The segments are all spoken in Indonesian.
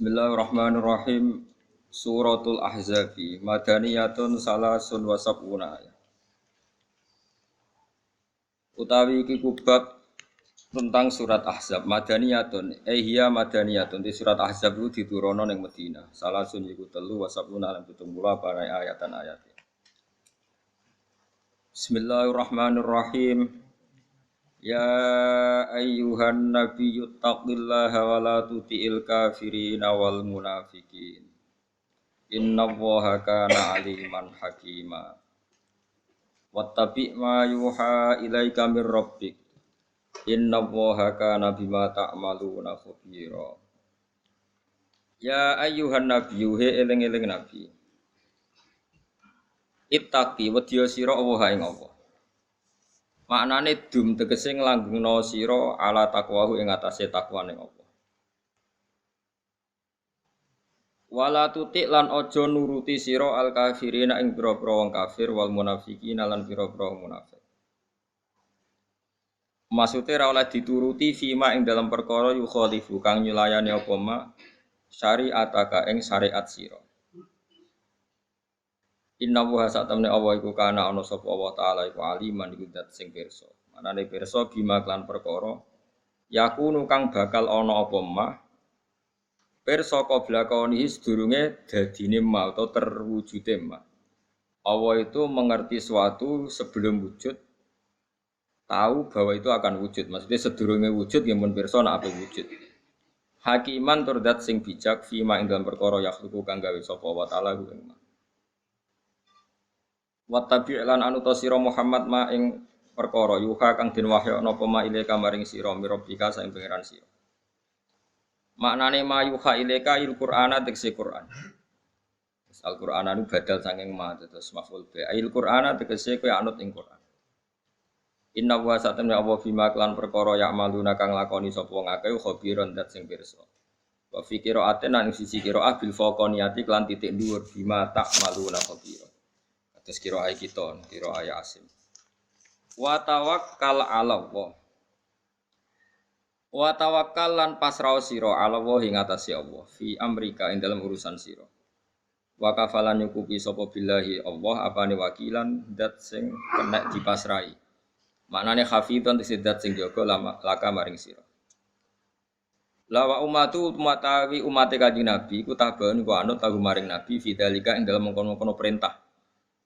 Bismillahirrahmanirrahim. Suratul Ahzabi madaniyatun salasun wa sab'una ayat. Utawi iki kubab tentang surat Ahzab madaniyatun hiya madaniyatun di surat Ahzab itu diturunno ning Madinah. Salasun iku telu wa sab'una lan 70 para ayatan ayat. Bismillahirrahmanirrahim. Ya ayyuhan nabiyyu taqillaha wa la tuti'il kafirin wal munafiqin. Innallaha kana aliman hakima. Wattabi' ma yuha ilaika mir rabbik. Innallaha kana bima ta'maluna khabira. Ya ayyuhan nabiyyu he eling-eling nabi. Ittaqi wedya sira Allah ing Allah. Maknane dum tegese nglanggengno sira ala taqwahu ing atase takwane Allah. Wala tutik lan aja nuruti sira al kafirina ing pira-pira wong kafir wal munafiqin lan pira-pira munafik. Maksude ora oleh dituruti fima ing dalam perkara yukhalifu kang nyulayani apa ma syariataka ing syariat sira. Inna wa satamne Allah iku kana ana sapa Allah taala iku aliman iku zat sing pirsa. Manane pirsa bima klan perkara yakunu kang bakal ana apa ma pirsa qabla kaunihi sedurunge dadine ma atau terwujude ma. Allah itu mengerti suatu sebelum wujud, tahu bahwa itu akan wujud. Maksudnya sedurunge wujud ya mun pirsa nek ape wujud. Hakiman tur zat sing bijak fima ing dalam perkara yakhluqu kang gawe sapa wa taala ku ing ma. Wattabi' lan anuta sira Muhammad ma ing perkara yuha kang den wahyana apa ma ilaika maring sira mirabika saing pangeran sira. Maknane ma yuha ilaika il Qur'ana tegese Qur'an. Al-Qur'an anu badal saking ma terus maf'ul bi. Il Qur'ana tegese kowe anut ing Qur'an. Inna wa satamna Allah bima klan perkara ya'maluna kang lakoni sapa wong akeh khabiron dat sing pirsa. Wa fi qira'atin nang sisi qira'ah bil faqaniyati klan titik dhuwur bima ta'maluna khabira. Terus kira ayat kita, kira ayat Asim. Wa tawakkal 'ala Allah. Wa tawakkal lan pasrah sira 'ala Allah ing atase Allah fi amrika ing dalam urusan sira. Wa kafalan nyukupi sapa billahi Allah apane wakilan dat sing kena dipasrahi. Maknane hafidhon tisidat sing jaga laka maring sira. La wa umatawi umate kanjeng Nabi ku tabaun ku anut tahu maring Nabi fidzalika ing dalam mengkono-kono perintah.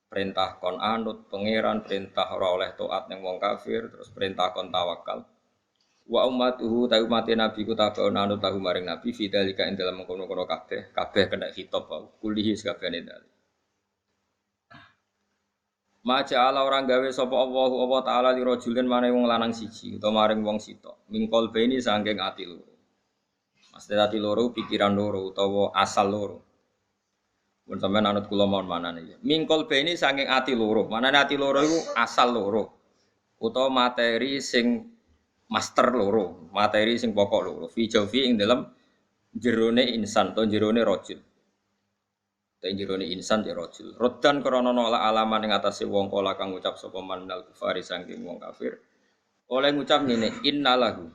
Perintah kon anut pangeran, perintah ora oleh taat ning wong kafir, terus perintah kon tawakal. Wa ummatuhu ta umat Nabi ku tabaun anut tahu maring Nabi fidzalika ing dalam mengkono-kono kabeh kena khitab kulihi sakabehane dalil. Maja'ala orang gawe sapa Allah taala li rajulin maring wong lanang siji utawa maring wong sitok. Mingkol beni saking ati loro. Maksud ati loro pikiran loro utawa asal loro. Mun sampean anut kula mawon manane iki. Mingkol beni saking ati loro. Manane ati loro iku asal loro. Utawa materi sing master loro, materi sing pokok loro. Fi jawfi ing dalam jerone insan utawa jerone rajul. Ta jerone insan ya rajul. Rodan krana nolak alaman ing atase wong kala kang ngucap sapa manal kufari saking wong kafir. Oleh ngucap ngene, innalahu.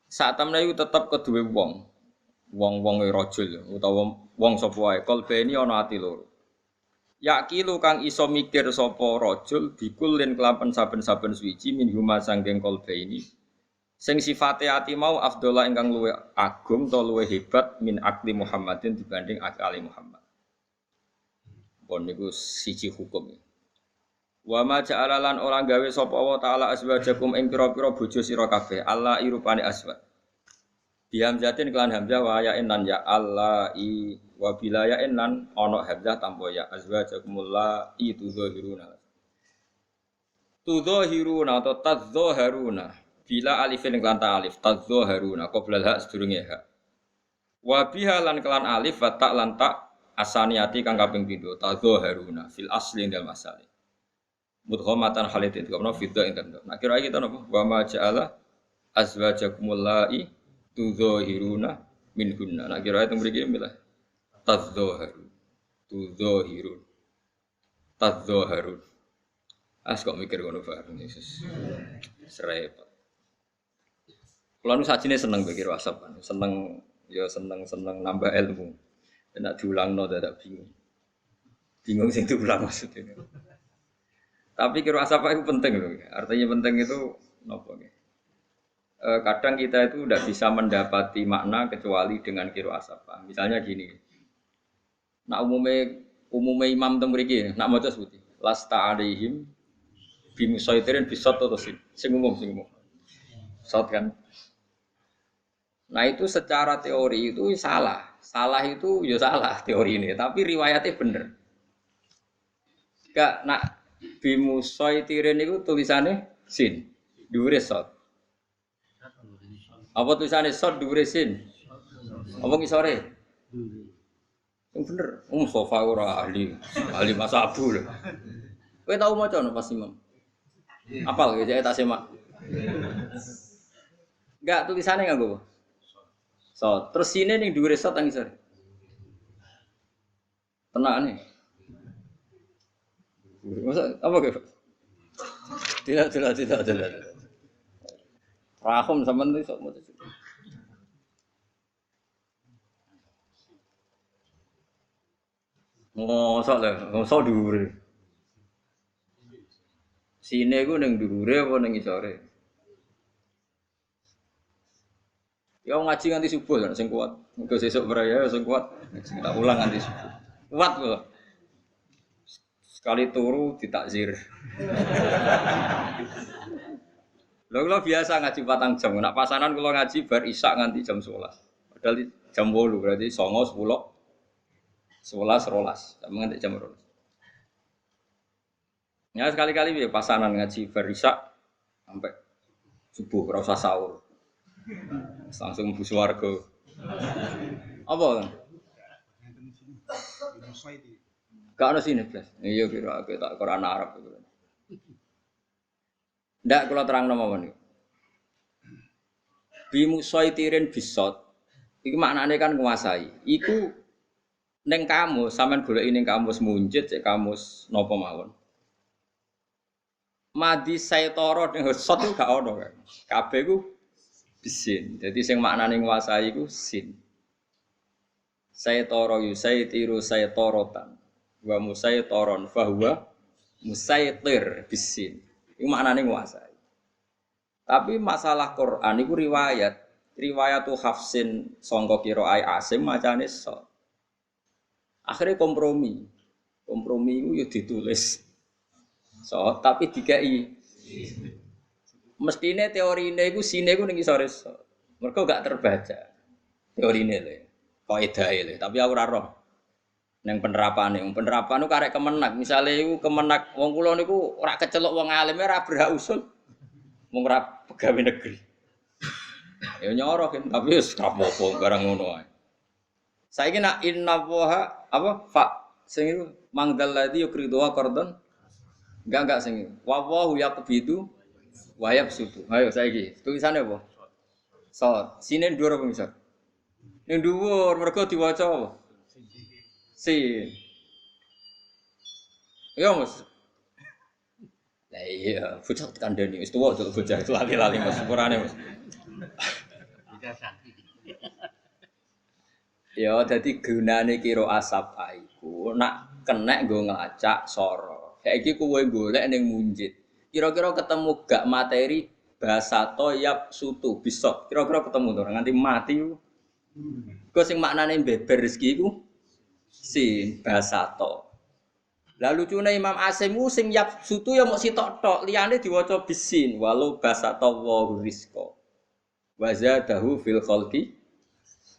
Sak temne iku tetep keduwe wong. Wong-wong rajul utawa wong sapa wae kalbeni ana ati loro. Yakilu kang iso mikir sapa rajul bikulin kelapen saben-saben suwiji min huma sangking kalbeni. Sing sifate ati mau afdhala ingkang luwih agung utawa luwih hebat min akli Muhammadin dibanding akali Muhammad. Pon niku siji hukum. Wa ma ja'ala lan ora gawe sapa Allah taala azwajakum ing pira-pira bojo sira kabeh Allah irupane aswad. Bihamzatin kelan hamzah wa ya'in lan ya Allah I wa bila ya'in lan ana hamzah tanpa ya azwajakumul la itu zahiruna atau tadzaharuna bila alifin kelan ta alif tadzaharuna qabla ha sedurunge ha wa biha lan kelan alif wa ta lan ta asaniati kang kaping pindho tadzaharuna fil asli dal masali mudghamatan halitin kamna fidda ing tanda nak kira iki to napa wa ma ja'ala azwajakumul la tudzahiruna minhunna. Nak kira itu mriki milah tadzaharu. Tudzahirun. Tadzaharun. Kok mikir ngono bareng Yesus. Serepet. Kulo nu sajine seneng pikir WhatsApp, seneng Ya seneng-seneng nambah ilmu. Nek diulangno dadak bingung. Bingung sing diulang maksudnya. Tapi kira asap itu penting loh. Artinya penting itu nopo nggih. Kadang kita itu tidak bisa mendapati makna kecuali dengan kiro asapa. Misalnya gini, nak umumnya imam teng mriki, nak maca sebuti, lasta alaihim bimusaitirin bisot atau sing umum. Sot kan. Nah itu secara teori itu salah. Salah itu ya salah teori ini, tapi riwayatnya bener. Gak nak bimusaitirin itu tulisannya sin, dhuwure sot. Apa tulisannya sot dhuwure sin? Apa ngisore? Yang bener, Mustafa ora ahli masabu lho. Kowe tau maca no pas imam? Apal ya tak semak. Enggak tulisannya nganggo apa? Sot. Terus sine ning dhuwure sot nang ngisore. Tenane. Masa apa kowe? Tidak. Rahum sampean iso maca. Mosok dhuwure. Sine ku ning dhuwure apa ning ngisore? Ya ngaji nganti subuh kan sing kuat. Engko sesuk beraya sing kuat. Tak ulang nganti subuh. Kuat kok. Sekali turu ditakzir. Lho biasa ngaji 4 jam. Nak pasanan kula ngaji bar isak nganti jam 11. Padahal jam 8 berarti 09.10 11 12. Sampe nganti jam 12. Ya sekali-kali ya pasanan ngaji bar isak sampai subuh ora usah sahur. Langsung mlebu swarga. Apa kan? Gak ada sini, Blas. Iya kira tak Quran Arab itu. Ndak kula terangno mawon niku. Bi musaitirin bisot. Iki maknane kan nguasai. Iku ning kamus sampean goleki ning kamus munjid cek kamus napa mawon. Madi saitara ning sot itu gak ono kan. Kabeh ku bisin. Jadi sing maknane nguasai iku sin. Saitara yusaitiru saitorotan. Wa musaitoron fahuwa musaitir bisin. Iku maknane nguasai. Tapi masalah Quran iku riwayatu Hafsin sangka qiraai Asim macane sot. Akhirnya kompromi iku yo ditulis sot tapi dikai. Mestine teorine iku sine iku ning isore sot. Mergo gak terbaca. Teorine lho. Kaidahe lho, tapi aku ora roh. Nang penerapan karek kemenak. Misale iku kemenak wong kula niku ora kecelok wong alim ora berhak usul. Wong ora pegawai negeri. Ya nyoro kan, tapi wis rapopo barang ngono ae. Saiki nak inna waha apa fa sing iku mangdal ladzi yukridu qardon. Enggak sing iku. Wa wahu yaqbidu wa yabsutu. Ayo saiki tulisane apa? So, sine dhuwur apa misal? Ning dhuwur mergo diwaca apa? Sin. Ya Mas. Lah iya, bocah kandhani wis tuwa jek bocah itu lali-lali Mas sepurane Mas. Ya dadi gunane kira asap iku nak kenek nggo nglacak sora. Saiki kowe golek ning munjid. Kira-kira ketemu gak materi bahasa toyab sutu bisa. Kira-kira ketemu to nganti mati ku. Kok sing maknane beber rezeki iku sin bahasa to. Lah lucune Imam Asim ku sing yab sutu ya mok sitok tok, liyane diwaca bisin walau bahasa to wa rizqa. Wa zadahu fil khalqi.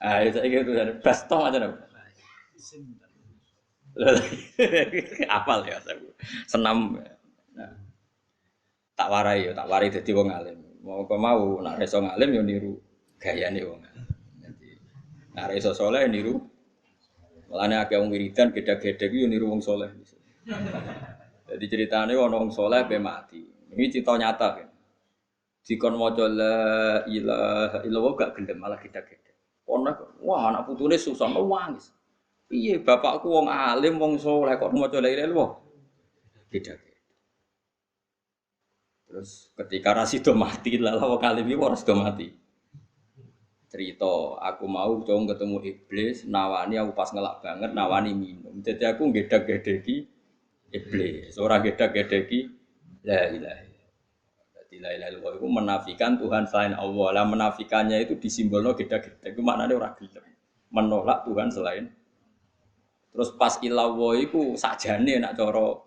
Ah itu itu bas to aja. Apal ya aku. Senam. Nah. Tak warai dadi wong alim. Mau nek iso ngalim ya niru gayane wong alim. Dadi nek iso saleh niru. Mulane akeh wong wiridan gedhe-gedhe ku ya niru wong saleh. Jadi ceritane ana wong saleh pe mati. Ini cerita nyata kan. Dikon maca la ilaha illallah gak gelem malah gedhe-gedhe. Ono wah anak putune susah nangis. Piye bapakku wong alim wong saleh kok maca la ilaha illallah. Gedhe. Terus ketika Rasido mati, lalu wong alim iki ora sido mati. cerita, aku mau cung ketemu iblis, nawani aku pas ngelak banget, nawani minum. Jadi aku gedak-gedeki iblis, orang gedak-gedeki la ilaha illallah. Jadi la ilaha illallah itu menafikan Tuhan selain Allah. Lah menafikannya itu disimbolno gedak-gedek. Itu maknanya orang gelem. Menolak Tuhan selain. Terus pas ilawo iku sakjane nak cara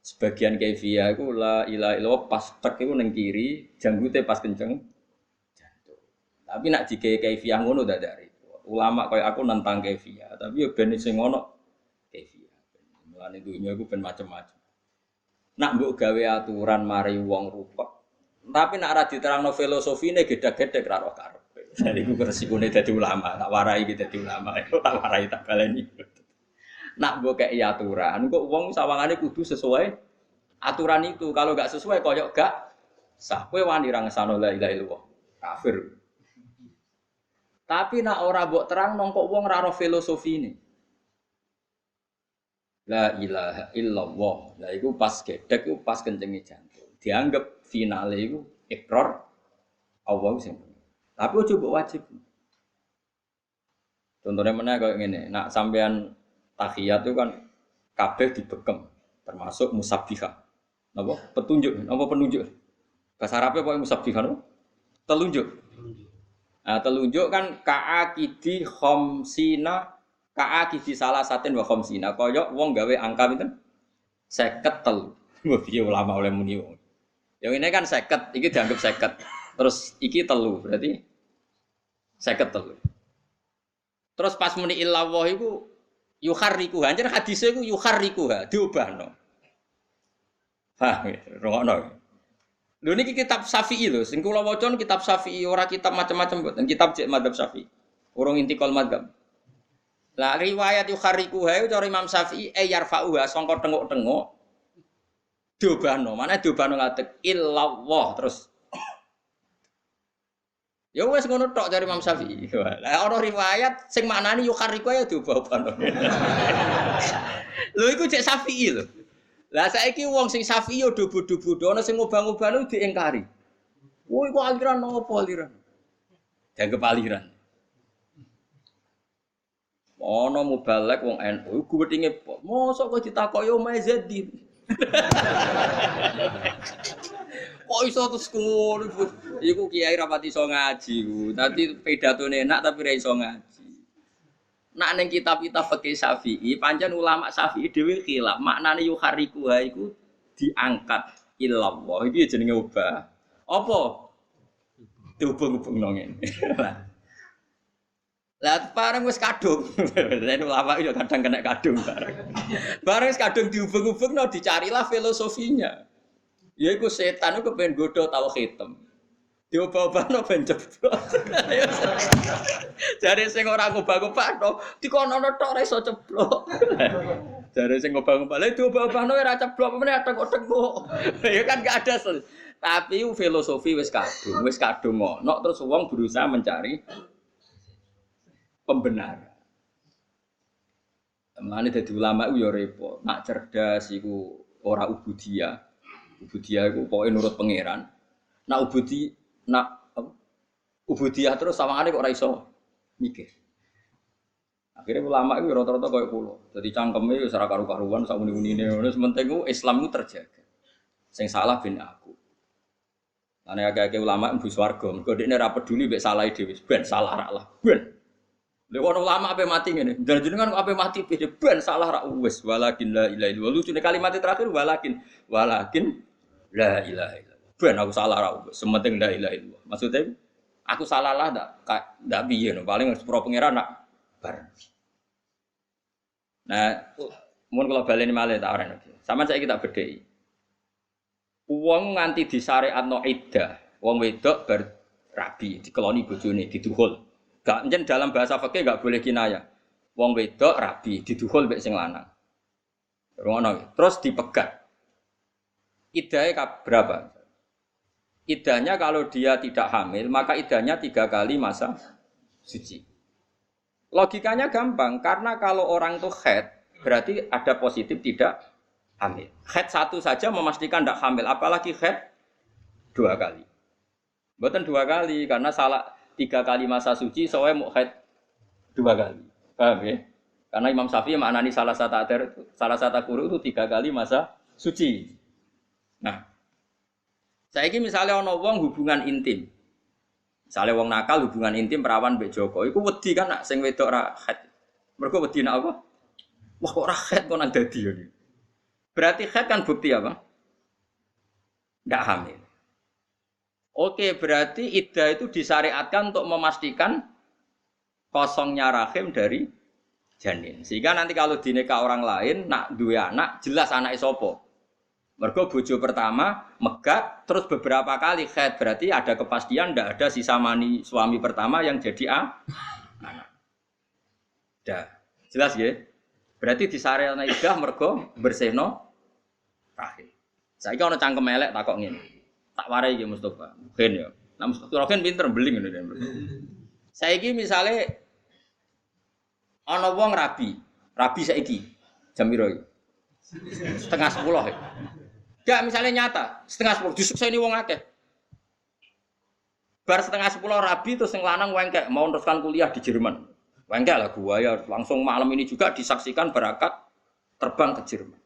sebagian kaifiyah iku la ilaha illallah pas tek iku ning kiri, janggute pas kenceng jantung. Tapi nak jike kaifiyah ngono ndak dari. Ulama kaya aku nentang kaifiyah, tapi yo ben sing ngono kaifiyah. Mulane dunya iku ben macam-macam. Nak mbok gawe aturan mari wong rupek. Tapi nak ra diterangno filosofine gedak-gedek ra karo karepe. Jadi iku resikone dadi ulama, tak warai iki dadi ulama. Tak warai tak baleni. Nak mbok kei aturan, kok wong sawangane kudu sesuai aturan itu. Kalau enggak sesuai koyo gak sah. Kowe wani ra ngesano la ilaha illallah. Kafir. Tapi nak ora mbok terangno kok wong ra ro filosofine. La ilaha illallah. Lah iku pas gedek iku pas kencenge jantung. Dianggap finale iku ikrar Allah sing. Tapi ojo mbok wajib. Contohnya mana kayak ngene, nak sampean tahiyat itu kan kabeh dibekem, termasuk musabbihah. Napa? Petunjuk, napa penunjuk? Bahasa Arabnya apa musabbihah? Telunjuk. Nah, telunjuk kan ka'akidi khamsina, ka'akidi salasatin wa khamsina. Kaya wong gawe angka pinten? 53. Mbok piye ulama oleh muni wong. Yang ini kan 50, iki dianggap 50. Terus iki telu, berarti 53. Terus pas muni illallah iku yukharrikuha, anjir hadise iku yukharrikuha, diubahno. Hah, rungokno. Lho niki kitab Syafi'i lho, sing kula waca kitab Syafi'i, ora kitab macam-macam mboten, kitab cek madzhab Syafi'i. Urung intikal madzhab. Lah riwayat yukharrikuha itu cara Imam Syafi'i yarfa'uha sangka tengok-tengok diubahno. Mana diubahno ngatek illallah terus. Ya wis ngono tok dari Imam Syafi'i. Lah ana riwayat sing maknane yukharrikuha ya diubah-ubahno. Lho iku cek Syafi'i lho. Lah saiki wong sing Syafi'i yo bodho-bodho ana sing ngubah-ubahno diingkari. Wah iku aliran opo aliran? Dianggep aliran. Ana mubalek wong NU iku wetenge mosok kok ditakoki omahe Zadin. Kok iso terus ngono iku kiai rapati iso ngaji ku. Dadi pidatone enak tapi ra iso ngaji. Nak ning kitab-kitab fikih Syafi'i, pancen ulama Syafi'i dhewe khilaf, maknane yukhariquha iku diangkat illallah. Iki jenenge ubah. Apa? Dihubung-hubungno ngene. Lah bareng wis kadung. Nek ulama yo kadang kena kadung bareng. Bareng wis kadung dihubung-hubungno dicarilah filosofinya. Ya iku setan iku pengen godho tau khitam. Diobah-obahno ben jeblok. Jare sing ora ngobah-obahno dikono tok ora iso ceblok. Jare sing ngobah-obah lha diobah-obahno ora ceblok meneh tengok-tengok. Ya kan gak ada tapi filosofi wis kadung ono terus wong berusaha mencari pembenaran. Mane dadi ulama iku ya repot, nak cerdas iku ora ubudiyah. Ubudiyah iku pokoke nurut pangeran. Ubudiyah terus sawangane kok ora iso mikir. Akhirnya ulama iku rata-rata koyo kula. Dadi cangkeme wis ora karu-karuan sak muni-munine ngono, sementing ku Islam iku terjaga. Sing salah ben aku. Ane akeh-akeh ulama mlebu swarga, mergo dekne ora peduli mek salahe dhewe, ben salah ra lah, ben. Lha ono ulama ape mati ngene. Jenengan kok ape mati ben salah ra wis walakin la ilaha illallah. Lucune kalimat terakhir walakin la ilaha illallah. Ben aku salah ra wis, sementing la ilaha illallah. Maksudnya aku salah lah ndak piye no, paling sepuro pangeran nak bar. Nah, mun kula baleni malih tak arene. Sampeyan saiki tak bedheki. Wong nganti disyariatno iddah, wong wedok bar rabi, dikeloni bojone, diduhul. Gak njen dalam bahasa fikih gak boleh kinayah. Wong wedok rabi, diduhul mek sing lanang. Ngono. Terus dipegat. Iddahnya berapa? Iddahnya kalau dia tidak hamil, maka iddahnya 3 kali masa suci. Logikanya gampang, karena kalau orang itu haid, berarti ada positif tidak hamil. Haid 1 saja memastikan tidak hamil, apalagi haid 2 kali. Bukan 2 kali, karena salah 3 kali masa suci, soalnya mau haid 2 kali. Paham ya? Karena Imam Syafi'i maknani salah satu kuru itu 3 kali masa suci. Nah, saiki misalnya ana wong hubungan intim. Misalnya wong nakal hubungan intim perawan mbek Joko, iku wedi kan nak sing wedok ra haid. Mergo wedi nak apa? Wah kok ora haid kok nang dadi ya. Berarti haid kan bukti apa? Ndak hamil. Oke, berarti iddah itu disyariatkan untuk memastikan kosongnya rahim dari janin. Sehingga nanti kalau dinikah orang lain, nak duwe anak, jelas anake sapa. Mergo bojo pertama megat terus beberapa kali haid, berarti ada kepastian ndak ada sisa mani suami pertama yang jadi anak. Dah. Jelas ya? Berarti disyariatna iddah mergo bersihno rahim. Saiki ana cangkem elek takok ngene. Tak warai iki Mustofa. Ben ya. Nah Mustofa kan pinter beling ngene. Saiki misale ana wong rabi saiki jam piro iki? 9:30 ya. Enggak misalnya nyata, 9:30 disukseni wong akeh. Bar 9:30 rabi terus sing lanang wengkek mau teruskan kuliah di Jerman. Wengkek lah gua ya langsung malam ini juga disaksikan berangkat terbang ke Jerman.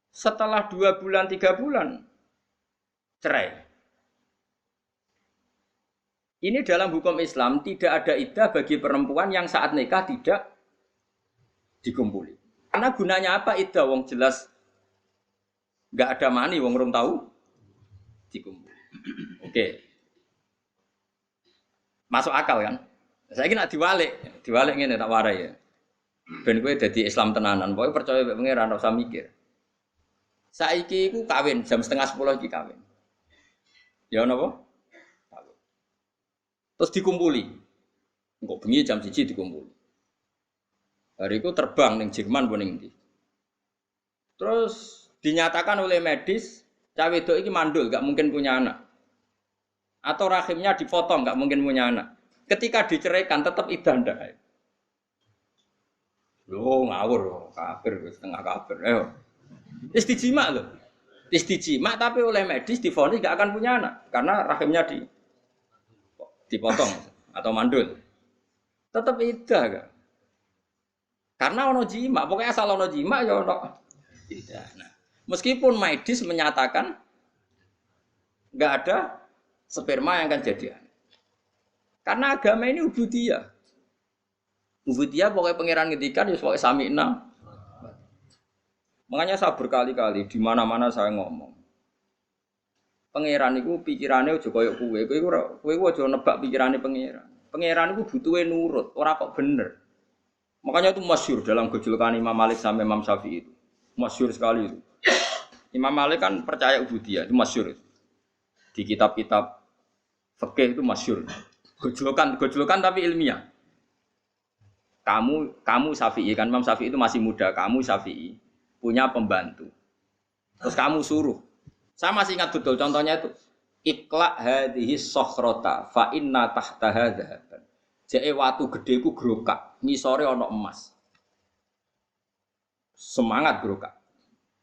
Setelah 2 bulan 3 bulan cerai. Ini dalam hukum Islam tidak ada iddah bagi perempuan yang saat nikah tidak dikumpuli. Karena gunanya apa iddah wong jelas enggak ada mani wong rum tahu dikumpul. Oke. Masuk akal kan? Saiki nak diwalik ngene tak warai ya. Ben kowe dadi Islam tenanan, pokoke percaya mek pangeran ora usah mikir. Saiki iku kawin jam 9:30 iki kawin. Ya napa? Kawin. Terus dikumpuli. Engko bengi jam 1 dikumpuli. Hariku terbang ning Jerman apa ning ndi. Terus dinyatakan oleh medis, cah wedok iki mandul, enggak mungkin punya anak. Atau rahimnya dipotong, enggak mungkin punya anak. Ketika diceraikan tetap iddah ndak? Loh, ngawur, kafir, setengah kafir. Wis dijima lho. Wis dijima tapi oleh medis divonis enggak akan punya anak karena rahimnya dipotong atau mandul. Tetap iddah enggak? Karena ono jima, pokoknya asal ono jima ya ono iddah. Nah, meskipun medis menyatakan enggak ada sperma yang akan jadi. Karena agama ini ubudiyah. Ubudiyah pokoknya pangeran ngendikan ya pokoknya sami'na. Makanya saya berkali-kali di mana-mana saya ngomong. Pangeran itu pikirannya aja koyo kowe aja nebak pikirane pangeran. Pangeran itu butuhe nurut, ora kok bener. Makanya itu masyhur dalam gejolokan Imam Malik sampai Imam Syafi'i itu. Masyhur sekali itu. Imam Malik kan percaya ubudiyah, itu masyhur itu. Di kitab-kitab fikih itu masyhur. Gejolokan tapi ilmiah. Kamu Syafi'i kan Imam Syafi'i itu masih muda, kamu Syafi'i punya pembantu. Terus kamu suruh. Saya masih ingat betul contohnya itu ikla hadhihi sokhrota fa inna tahtaha dhahaban. Jeke watu gedhe ku grokak, ngisore ana emas. Semangat grokak.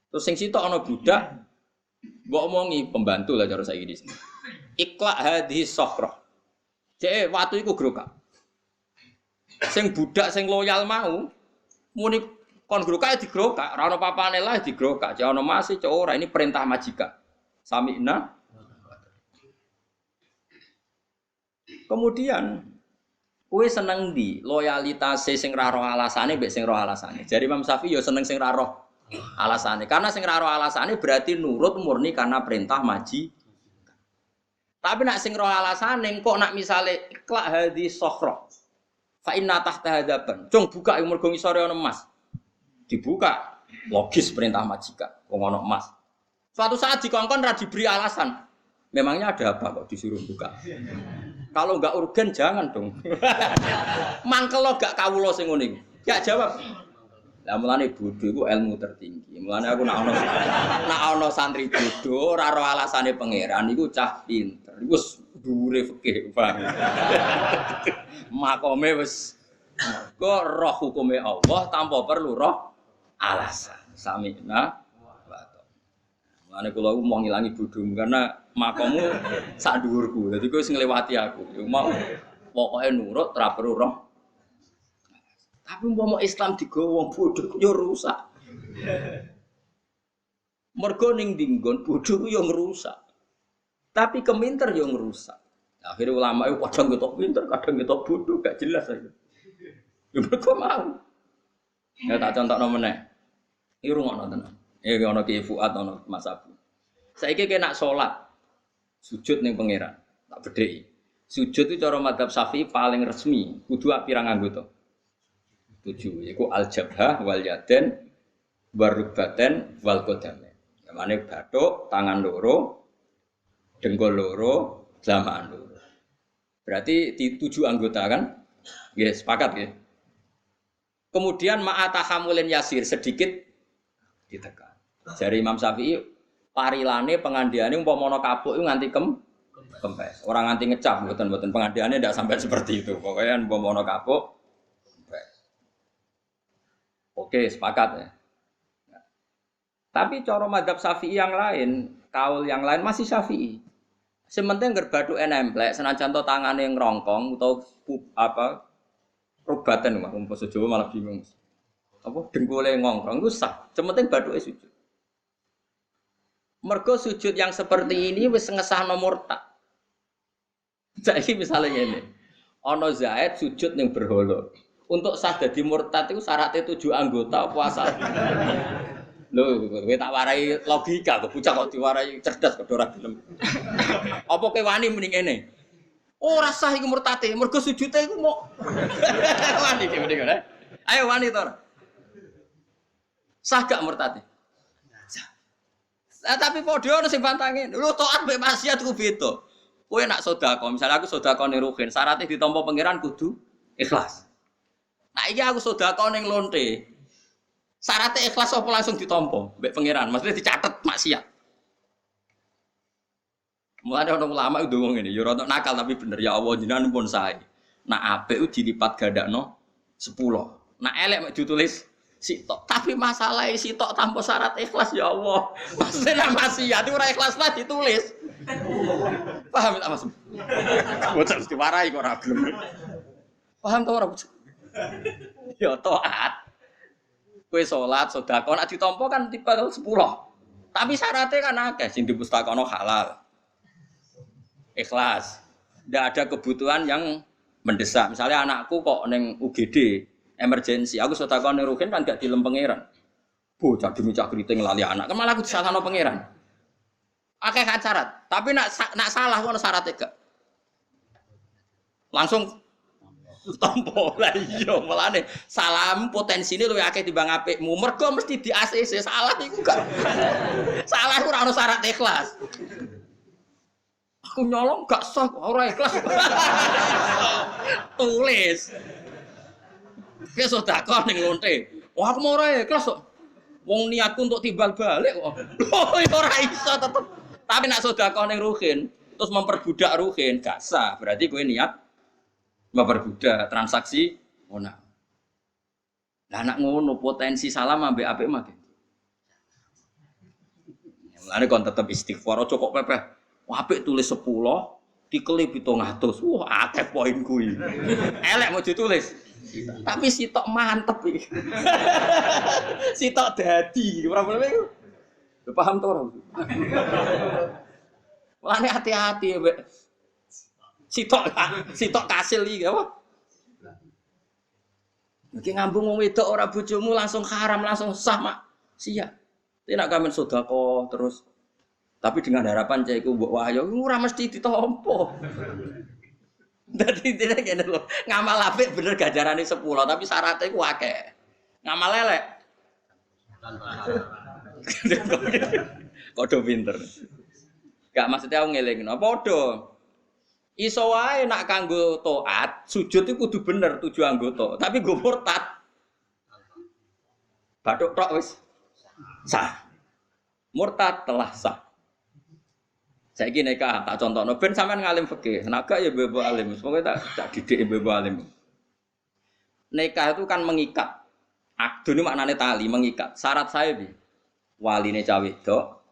Terus sing sitok ana budak, mbok omongi pembantu lah cara saiki di sini. Ikla hadhihi sokhroh. Jeke watu iku grokak. Sing budak sing loyal mau muni kon grokak digrokak, ora ana papane lah digrokak. Jek ana emas cek ora ini perintah majikan. Sami'na. Kemudian kowe seneng ndi? Loyalitase sing ra roh alasane mbek sing roh alasane. Jare Imam Syafi'i ya seneng sing ra roh alasane. Karena sing ra roh alasane berarti nurut murni karena perintah maji. Tapi nak sing roh alasane kok nak misale iklak hadhi sokhra. Fa inna tahta hadaban. Cung buka yang mergo ngisore ana emas. Dibuka. Logis perintah majikan wong ana emas. Suatu saat dikongkon ra diberi alasan. Memangnya ada apa kok disuruh buka? Kalau enggak urgen jangan dong. Mangkelo gak kawula sing ngene iki. Gak jawab. Lah mulane bodho iku ilmu tertinggi. Mulane aku nak ana santri bodho ora ro alasane pangeran iku cah pinter. Iku wis dhuwure fikih, Bang. Makome wis kok roh hukume Allah tanpa perlu roh alasan. Sami'na wa ta'na. Ane kula mau ngilangi bodhomu karena makommu sak dhuwurku. Dadi kowe wis nglewati aku. Ya mau pokoke nurut ora perlu roh. Tapi umpama Islam digawa wong bodho yo rusak. Mergo ning dinggon bodho ku yo ngrusak. Tapi keminter yo ngrusak. Akhirnya ulama itu kadang ketok pinter, kadang ketok bodoh, gak jelas aja. Ya mergo mau. Ya tak contohno meneh. Iki rungokno tenan. Ya ono Ki Fuad ono Mas Abu. Saiki kena salat sujud ning pangeran. Tak bedheki. Sujud itu cara madzhab Syafi'i paling resmi, kudu pirang anggota. 7 yaiku al-jabhah wal yaden warukbaten wal qadamain. Yamane bathuk, tangan loro, dengkul loro, jamaah loro. Berarti di 7 anggota kan? Ya, sepakat ya. Kemudian ma'atahamulin yasir sedikit ditekan. Jari Imam Syafi'i parilane pengandiane umpama kapuk itu nganti kempes. Orang nganti ngecap mboten pengandiane ndak sampai seperti itu. Pokoknya umpama kapuk kempes. Oke, sepakat ya. Tapi cara madzhab Syafi'i yang lain, kaul yang lain masih Syafi'i. Sementing gerbathuke nemplek senajan to tangane ngrongkong utawa apa rubatan mah wong basa Jawa malah bingung. Apa dengkule ngongkrong itu sah. Sementing bathuke sujud. Mergo sujud yang seperti ini wis ngesahno murtad. Saiki misale ngene. Ana Zaid sujud ning berhala. Untuk sah dadi murtad itu syaratnya 7 anggota puasa. Lho, kowe tak warai logika, kok bocah kok diwarai cerdas kok ora gelem. Apa kowe wani mending ngene? Ora sah iku murtate, mergo sujude iku mok. Wani iki mending ngene. Ayo wani to. Sah gak murtate? Sah. Tapi padha ono sing pantange. Lho taat mek maksiat ku beda. Kowe nak sedekah, misalnya aku sedekah ning ruhin, syaratnya ditampa pangeran kudu ikhlas. Nah iki aku sedekah ning lonte. Syaratnya ikhlas apa langsung ditampa mbek pangeran? Maksudnya dicatet maksiat. Mulane ana ulama itu ngomong ngene, ya rada nakal tapi bener ya Allah jenengan pun sae. Nak apik ku dilipat gandakno 10. Nak elek mek ditulis sitok. Tapi masalah sitok tanpa syarat ikhlas ya Allah. Maksudnya maksiat itu ora ikhlas lah ditulis. Paham tak Mas? Bocah mesti warai kok ora gelem. Paham ta ora bocah? Ya taat. Kowe salat, sedekah nek ditampa kan tipe 10. Tapi syaratnya kan akeh sing dipustakono halal. Ikhlas. Ndak ada kebutuhan yang mendesak. Misalnya anakku kok ning UGD emergensi, aku sedekah ning ruhin kan gak dilem pangeran. Bocah dimicak kriting lali anak, kan malah aku disalahno pangeran. Akeh kan syarat. Tapi nak salah ono syaratnya gak. Langsung tompo lah iya melane salam potensine luwih akeh timbang apikmu mergo mesti di ACC salah iku gak salah ora ono syarat ikhlas aku nyolong gak sah ora ikhlas tulis ke sedekah ning lonte wah aku mau ora ikhlas kok wong niatku untuk timbal balik kok lho ora iso tetep tapi nak sedekah ning ruhin terus memperbudak ruhin gak sah berarti kowe niat memperbudak transaksi ngono. Lah anak ngono potensi salam ambek apik mah. Mulane kon tetep istighfar aja kok pepeh. Apik tulis 10, dikelip 700. Wah, akeh poin kuwi. Elek mau ditulis. Tapi sitok mantep iki. Sitok dadi, ora boleh iku. Paham to ora? Mulane hati-hati mbek sitok kasil iki apa? Iki ngambung wong wedok ora bojomu langsung haram langsung sah mak. Siap. Nek kamen sedekah terus tapi dengan harapan cek iku mbok wahyo ora mesti ditampa. Dadi dene kene lho, ngamal apik bener ganjarane 10 tapi syaratnya iku akeh. Ngamal elek. Kodho pinter. Gak maksudnya aku ngelingno padha. Iso wae nak kanggo taat, sujud itu kudu bener 7 anggota, tapi go murtad. Bathuk tok wis sah. Murtad telah sah. Saiki nikah tak contohno ben sampean ngalim fikih, nek gak ya mbok alim, pokoke tak didik mbok alim. Nikah itu kan mengikat. Akdun maknane tali, mengikat. Syarat saya piye? Waline cah wedok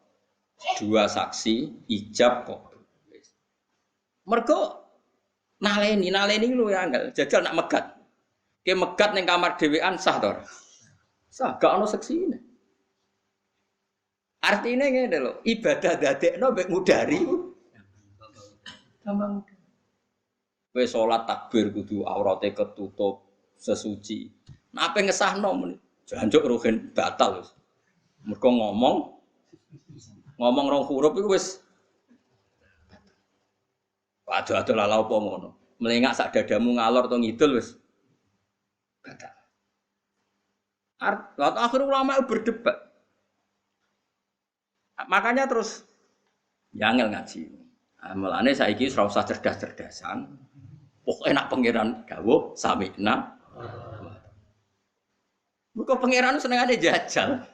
Dua saksi ijab kok. Mergo naleni lho ya angel. Jajal nak megat. Ki megat ning kamar dhewean sah to ora? Sah, gak ono seksine. Artinya ngene lho, ibadah dadekno mbek ngudari. Gampang. Kowe salat takbir kudu aurate ketutup, sesuci. Nah, ape ngesahno muni? Jancuk rugen batal wis. Mergo ngomong rong huruf iku wis ado-ado lala apa ngono. Melengak sak dadamu ngalor to ngidul wis batal. Akhir ulama berdebat. Makanya terus yangel ngaji. Mulane saiki ora usah cerdas-cerdasan. Pokoke nak pangeran dawuh sami'na. Muga pangeran senengane jajal.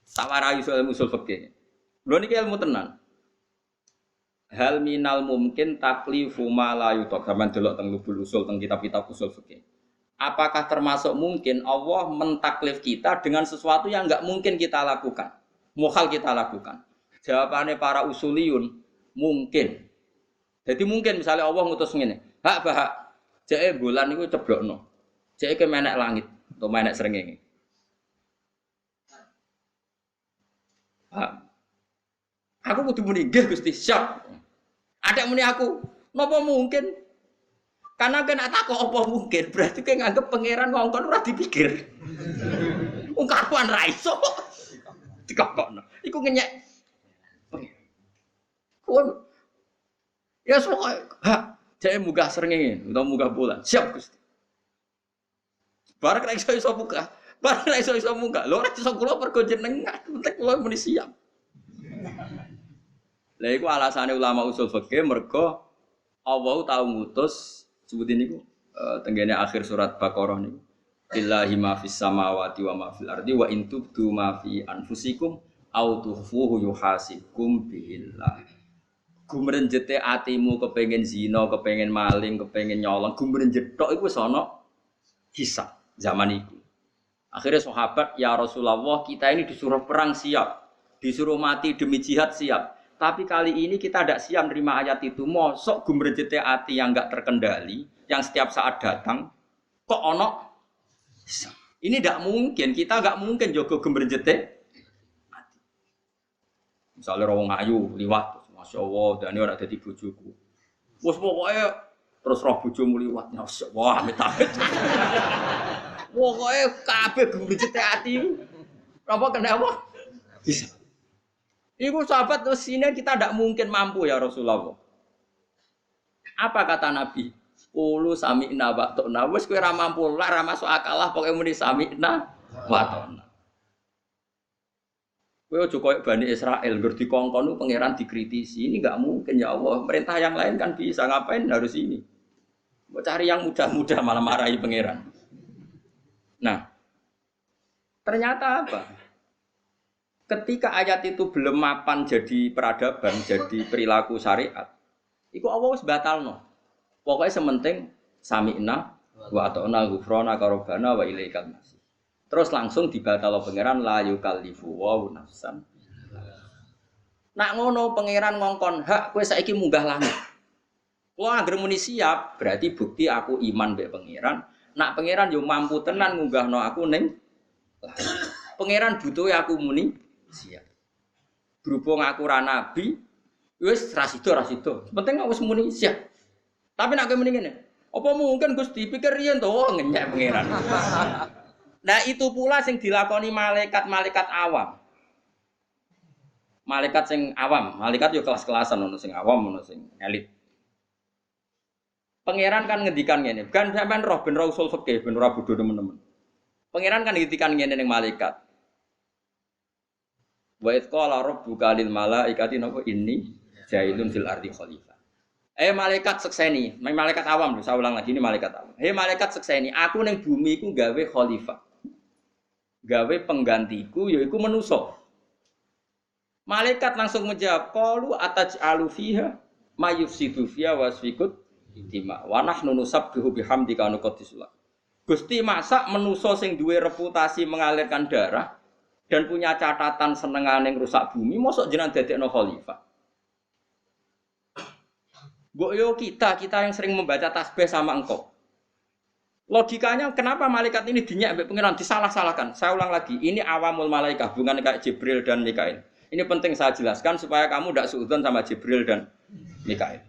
Sawarayu soal usul fikih. Lho niki ilmu tenan. Hal minal mungkin taklifu ma la yutok. Sampeyan delok teng lubul usul teng kitab-kitab usul fikih. Apakah termasuk mungkin Allah mentaklif kita dengan sesuatu yang enggak mungkin kita lakukan? Mukhal kita lakukan. Jawabannya para usuliyun mungkin. Jadi mungkin misalnya Allah ngutus ngene, hak bahak, jake bulan niku ceblokno. Jake ke menek langit atau menek srengenge. Aku kudu muni nggih Gusti, siap. Ada muni aku, napa mungkin? Karena kena takok apa mungkin, berarti kayak nganggep pangeran ngongkon ora dipikir. Wong kapan ra iso. Dikokno. Iku ngenyek. Kon ya sok ha, jek munggah srengenge utawa munggah bulan. Siap Gusti. Bareng ra iso buka. Bareng ra iso munggah. Lho ora iso kula pergo jenengan, penting kula muni siap. Lah iku alasane ulama usul fikih mergo Allah tau ngutus sebutin niku tenggene akhir surat Baqarah niku. Billahi ma fis samawati wa ma fil ardi wa in tubdu ma fi anfusikum aw tukhfuhu yuhasibkum billah. Gumrenjete atimu kepengin zina, kepengin maling, kepengin nyolong, gumrenjet tok iku wis ana hisab zaman iku. Akhirnya sahabat, ya Rasulullah, kita ini disuruh perang siap, disuruh mati demi jihad siap. Tapi kali ini kita tidak siap menerima ayat itu. Mosok gumrejete ati yang enggak terkendali, yang setiap saat datang, kok ono? Ini tidak mungkin. Kita enggak mungkin jogo gumrejete ati. Misalnya rawang ayu liwat, masya Allah, dan ini orang jadi bojoku. Bos pokoknya terus roh bojomu liwat, masya Allah, amit-amit. Pokoknya kabeh gumrejete ati. Apa kenapa? Bisa. Ibu sahabat terus sini kita tidak mungkin mampu ya Rasulullah. Apa kata Nabi? Ulu sami'na wa ta'na. Wes kowe ra mampu lah, ra masuk akal lah pokoke muni sami'na wa ta'na. Kowe aja koyo Bani Israil ngger dikongkon pangeran dikritisi. Ini enggak mungkin ya Allah. Perintah yang lain kan bisa, ngapain harus ini? Mau cari yang mudah-mudah malah marahi pangeran. Nah, ternyata apa? Ketika ayat itu belum mapan jadi peradaban, jadi perilaku syariat, iku Allah wis batalno. Pokoknya sementing sami'na wa ata'na ghufrana karobana wa ilaikal masih. Terus langsung dibatalo pangeran la yukallifu wa nafsan. Nak ngono pangeran ngongkon hak kowe saiki munggah langit. Wah anggere muni siap, berarti bukti aku iman mbek pangeran. Nak pangeran yo mampu tenan ngunggahno aku ning pangeran butuhe aku muni siap. Berhubung aku ra nabi, wis rasido. Penting aku wis muni siap. Tapi nek kowe muni ngene, apa mungkin Gusti pikir riyen to ngenyek pangeran. Nah itu pula sing dilakoni malaikat-malaikat awam. Malaikat sing awam, malaikat yo kelas-kelasan ono sing awam, ono sing elit. Pangeran kan ngendikan ngene, kan sampean roh ben ora usul fikih, ben ora bodho teman-teman. Pangeran kan ngendikan ngene ning malaikat. Wa id qala rabbuka lil malaikati napa inni jailun fil ardi khalifah. Malaikat sekseni, malaikat awam lho, saya ulang lagi ini malaikat awam. Malaikat sekseni, aku ning bumi iku gawe khalifah. Gawe penggantiku yaiku manusa. Malaikat langsung menjawab, qalu ataj'alu fiha may yufsidu fiha wasfikut intima wa nahnu nusabbihu bihamdika wa nuqaddisu lak. Gusti masak manusa sing duwe reputasi mengalirkan darah dan punya catatan senengane rusak bumi, mosok jenengan dadekno khalifah. Mbok yo kita yang sering membaca tasbih sama engkau. Logikanya kenapa malaikat ini dinyak mbek pengiran disalah-salahkan? Saya ulang lagi, ini awamul malaikah, bukan kayak Jibril dan Mikail. Ini penting saya jelaskan supaya kamu tidak suudzon sama Jibril dan Mikail.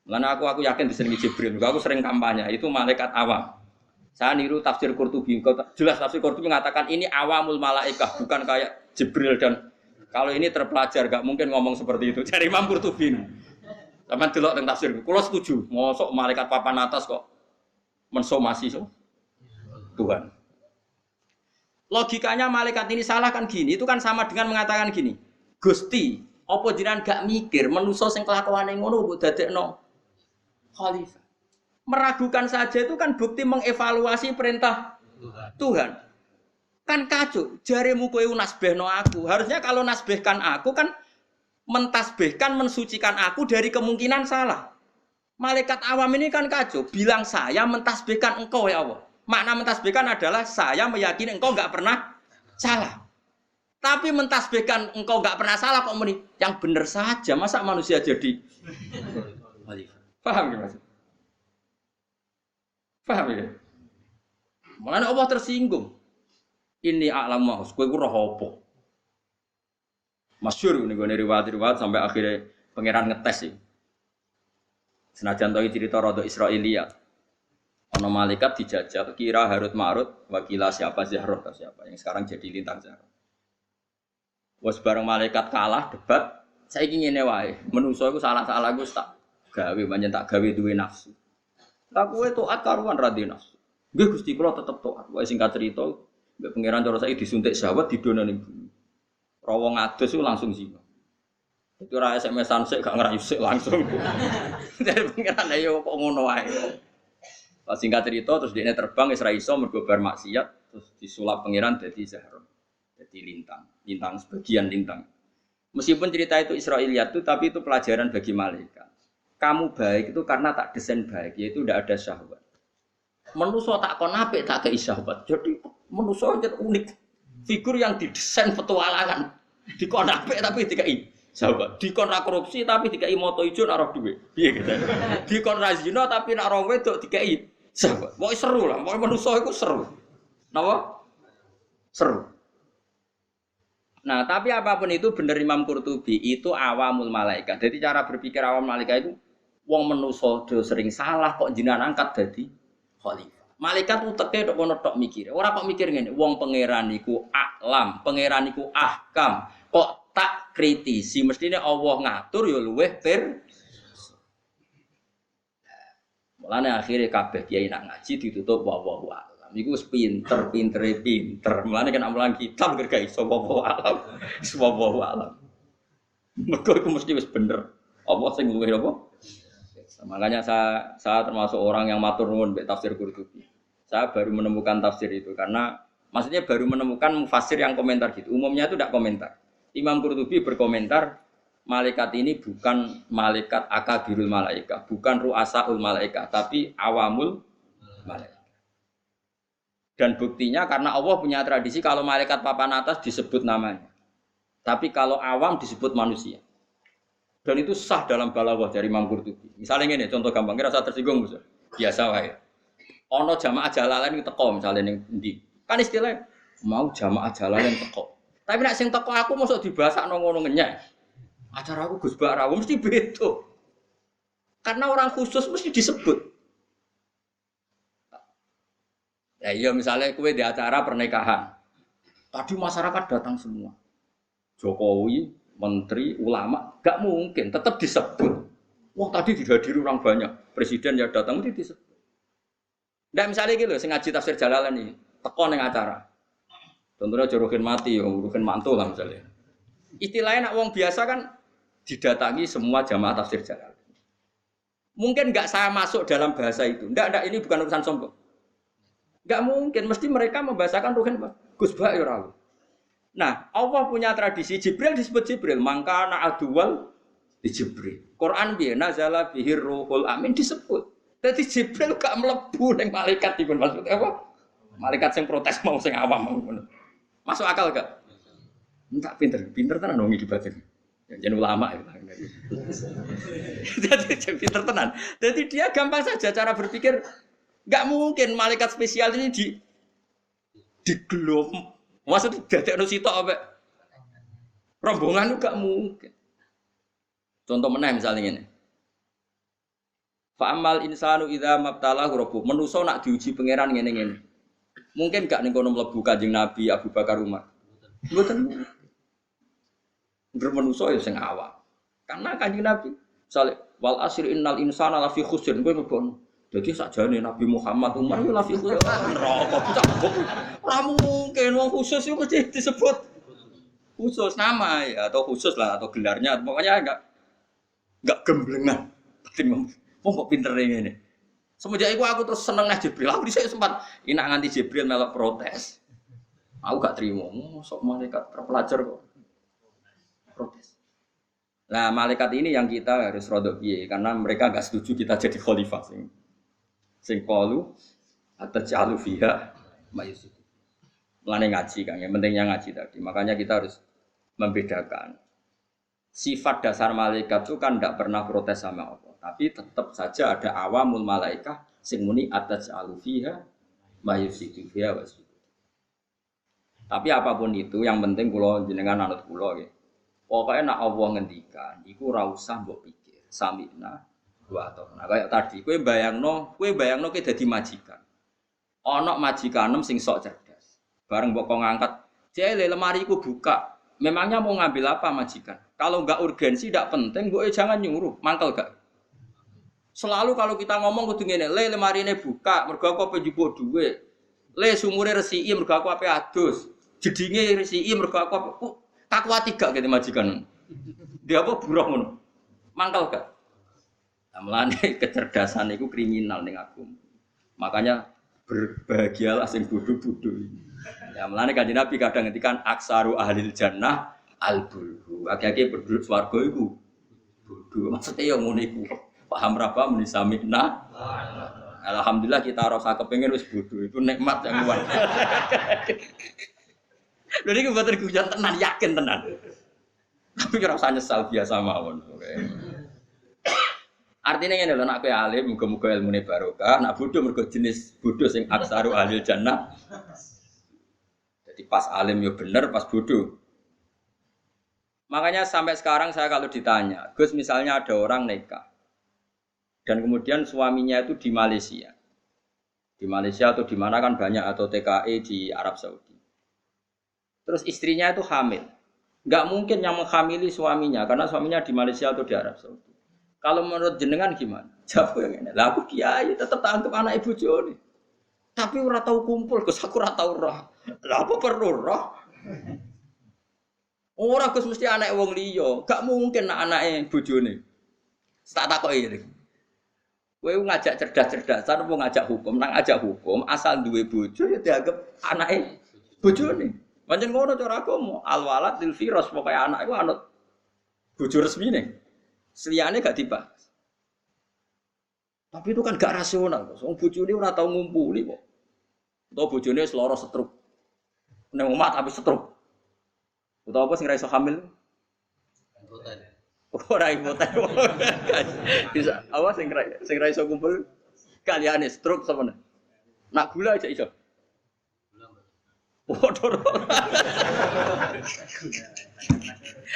Karena aku yakin disenangi Jibril, aku sering kampanye, itu malaikat awam. Saya niru tafsir Qurtubi, jelas tafsir Qurtubi mengatakan ini awamul malaikah, bukan kayak Jibril dan kalau ini terpelajar, gak mungkin ngomong seperti itu. Dari Imam Qurtubi. Sama delok tentang tafsir, kalau setuju, mosok malaikat papan atas kok mensomasi Tuhan. Logikanya malaikat ini salah kan gini, itu kan sama dengan mengatakan gini, Gusti, apa jenengan gak mikir manusa sing kelakuane ngono mbok dadekno khalifah. Meragukan saja itu kan bukti mengevaluasi perintah Tuhan. Kan kacau, jaremu kowe nasbihno aku. Harusnya kalau nasbihkan aku kan mentasbihkan, mensucikan aku dari kemungkinan salah. Malaikat awam ini kan kacau, bilang saya mentasbihkan engkau ya Allah. Makna mentasbihkan adalah saya meyakini engkau enggak pernah salah. Tapi mentasbihkan engkau enggak pernah salah kok muni yang benar saja, masa manusia jadi khalifah. Paham ya Mas? Paham ya? Makanya Allah tersinggung. Ini a'lam ma kowe ku roh apa? Masyhur niku riwayat-riwayat sampai akhirnya pangeran ngetes sih. Senajan tahu cerita rada Israiliyat. Ana malaikat dijajal kira Harut Marut wakila siapa Zahroh atau siapa yang sekarang jadi lintang Zahroh. Wes bareng malaikat kalah debat, saiki ngene wae. Menungso iku salah-salah Gus tak gawe pancen tak gawe duwe nafsu. Lah kowe taat karuan ra duwe nafsu. Nggih Gusti kula tetep taat. Wae singkat cerita, mbek pangeran cara saiki disuntik syahwat didono ning bumi. Ra wong adus iku langsung zina. Itu ora SMS-an sik gak ngerayu sik langsung. Dari pengiran ayo kok ngono wae. Pas singkat cerita terus dia terbang wis ra iso mergo bar maksiat terus disulap pengiran dadi Zahra. Dadi lintang sebagian lintang. Meskipun cerita itu Israiliyat itu tapi itu pelajaran bagi malaikat. Kamu baik itu karena tak desain baik, yaitu tidak ada syahwat. Manusia tak kon apik tak kei syahwat. Jadi manusia unik. Figur yang didesain petualangan. Dikon apik tapi dikai sahabat, dikon ra korupsi tapi dikai moto ijo nak roh dhuwit. Piye gitu. Dikon ra zina tapi nak roh wedok dikai sahabat. Pokoke seru lah, pokoke manusa iku seru. Napa? Seru. Nah, tapi apapun itu bener Imam Qurtubi itu awamul malaikat. Jadi cara berpikir awam malaikat itu wong manusa do sering salah kok jenengan angkat dadi khalifah. Malaikat uteke tok kono tok mikir. Ora kok mikir ngene, wong pangeran niku alam, pangeran niku ahkam. Kok tak kritisi mestine Allah ngatur ya luweh mulane akhire kabeh kiai nak ngaji ditutup wallahu alam iku wis pinter. Mulane kan amulan kitab gak iso wallahu alam wallahu alam mergo iku mesti wis bener apa sing luweh apa. Makanya saya termasuk orang yang matur nuwun mbek tafsir Qurtubi. Saya baru menemukan tafsir itu karena maksudnya baru menemukan mufassir yang komentar gitu. Umumnya itu tidak komentar. Imam Qurtubi berkomentar, malaikat ini bukan malaikat akabirul malaikah, bukan ru'asaul malaikah, tapi awamul malaikah. Dan buktinya karena Allah punya tradisi kalau malaikat papan atas disebut namanya. Tapi kalau awam disebut manusia. Dan itu sah dalam balaghah dari Imam Qurtubi. Misalnya ini contoh gampang, kira saya tersinggung Gus. Biasa wae. Ono jamaah jalalan iki teko misalnya ning endi. Kan istilahnya mau jamaah jalalan teko. Tapi nek sing teko aku mosok dibasakno ngono ngenyek. Acara aku Gus Bak Rawuh mesti beda. Karena orang khusus mesti disebut. Ya iya misalnya kowe di acara pernikahan. Tadi masyarakat datang semua. Jokowi, menteri, ulama, gak mungkin tetap disebut. Wah tadi dihadiri orang banyak. Presiden yang datang mesti disebut. Ndak misalnya gitu, sing ngaji tafsir Jalalain ini, teko ning acara. Contohnya Jorokin mati, Jorokin mantul lah misalnya. Istilahnya nak wong biasa kan didatangi semua jamaah tafsir Jalalain. Mungkin enggak saya masuk dalam bahasa itu. Enggak, ini bukan urusan sombong. Enggak mungkin, mesti mereka membahasakan Ruhin Gus Bak ya Rawuh. Nah, Allah punya tradisi Jibril disebut Jibril, mangka na aduwal di Jibril. Quran biye nazala bihir ruhul amin disebut. Jadi Jibril gak mlebu ning malaikat dipun maksud apa? Malaikat sing protes mau sing awam. Masuk akal gak? Enggak pinter tenan wong iki batin. Jangan ulama ya. Jadi pinter tenan. Jadi dia gampang saja cara berpikir. Enggak mungkin malaikat spesial ini digelom. Maksud dadekno sitok apa? Rombongan enggak mungkin. Contoh meneh misalnya ngene. Fa amal insanu idza mabtalahu rabbuh. Manusa nak diuji pangeran ngene-ngene. Mungkin gak ning kono mlebu Kanjeng Nabi Abu Bakar Umar. Mboten. Bermanusa ya sing awak. Karena Kanjeng Nabi misale wal asri innal insana lafi khusr kowe mbono. Dadi sakjane Nabi Muhammad Umar ya lafi khusr. Neraka bocah. Ora mungkin wong khusus itu mesti disebut khusus nama ya atau khusus lah atau gelarnya pokoknya enggak gemblengan. Wong kok pinter ngene. Semenjak itu aku terus seneng nang Jibril. Aku dhisik sempat inak nganti Jibril melok protes. Aku gak terima. Sok malaikat terpelajar kok. Protes. Nah, malaikat ini yang kita harus rodok piye karena mereka enggak setuju kita jadi khalifah sing qalu atajalu fiha mayusid. Mulane ngaji Kang, yang pentingnya ngaji tadi. Makanya kita harus membedakan. Sifat dasar malaikat itu kan tidak pernah protes sama Allah. Tapi tetap saja ada awamul malaikah sing muni atajalu fiha mayusid fiha wasid. Tapi apapun itu yang penting kula jenengan anut kula nggih. Pokoknya nak Allah ngendikan, iku ora usah mbok pikir. Samina wa ta'ala. Kayak tadi, kowe bayangno kowe ki dadi majikan. Ana majikanem sing sok cerdas. Bareng mbok ngangkat, "Jele lemari ku buka." Memangnya mau ngambil apa majikan? Kalau enggak urgensi, enggak penting, mbok jangan nyuruh. Mangkel gak? Selalu kalau kita ngomong kudu ngene, "Le lemari ini buka, mergo aku pengen njupuk dhuwit. Le sumure resiki mergo aku ape adus. Jedinge resiki mergo aku kakuati gak gitu majikan. Dia apa buruh ngono. Mangkal gak? Nah, melane kecerdasan itu kriminal ning aku. Makanya berbahagialah sing bodho-bodho. Ya melane Kanjeng Nabi kadang ngendikan aksaru ahlil jannah al-bulhu. Akeh-akeh penduduk swarga iku bodho. Maksudnya ya ngono iku. Paham ra apa muni samina. Alhamdulillah kita rasa kepengin wis bodho. Itu nikmat yang luar. Lha iki mboten guyon tenan, yakin tenan. Tapi ora usah nyesal biasa mawon. Artinya ngene lho, nek kowe alim muga-muga ilmune barokah, nek bodho mergo jenis bodho sing aksaru ahli jannah. Jadi pas alim yo bener, pas bodho. Makanya sampai sekarang saya kalau ditanya, Gus misalnya ada orang nikah dan kemudian suaminya itu di Malaysia. Di Malaysia atau di mana kan banyak atau TKI di Arab Saudi. Terus istrinya itu hamil. Enggak mungkin yang menghamili suaminya karena suaminya di Malaysia atau di Arab Saudi. Kalau menurut jenengan gimana? Jawab yang ini. Lah aku kiai tetap tangkep anak ibu Joni. Tapi ora tau kumpul, Gus aku ora tau roh. Lah apa perlu roh? Ora Gus mesti anak wong liya. Enggak mungkin anake bojone. Tak takoki iki. Kowe ngajak cerdas-cerdasan apa ngajak hukum? Nang ajak hukum asal duwe bojo ya dianggap anake bojone. Pancen ngono cara agama, al-walad lil firas pokoke anak iku anut bojo resmine. Seliyane gak dibahas. Tapi itu kan gak rasional. Wong bojone ora tau ngumpuli kok. Utawa bojone seloro stroke. Nek omah tapi stroke. Utawa apa sing ra iso hamil? Impoten. Ora impoten. Bisa apa sing ra iso kumpul kaliane stroke sampeyan. Nak gula aja iso. Waduh.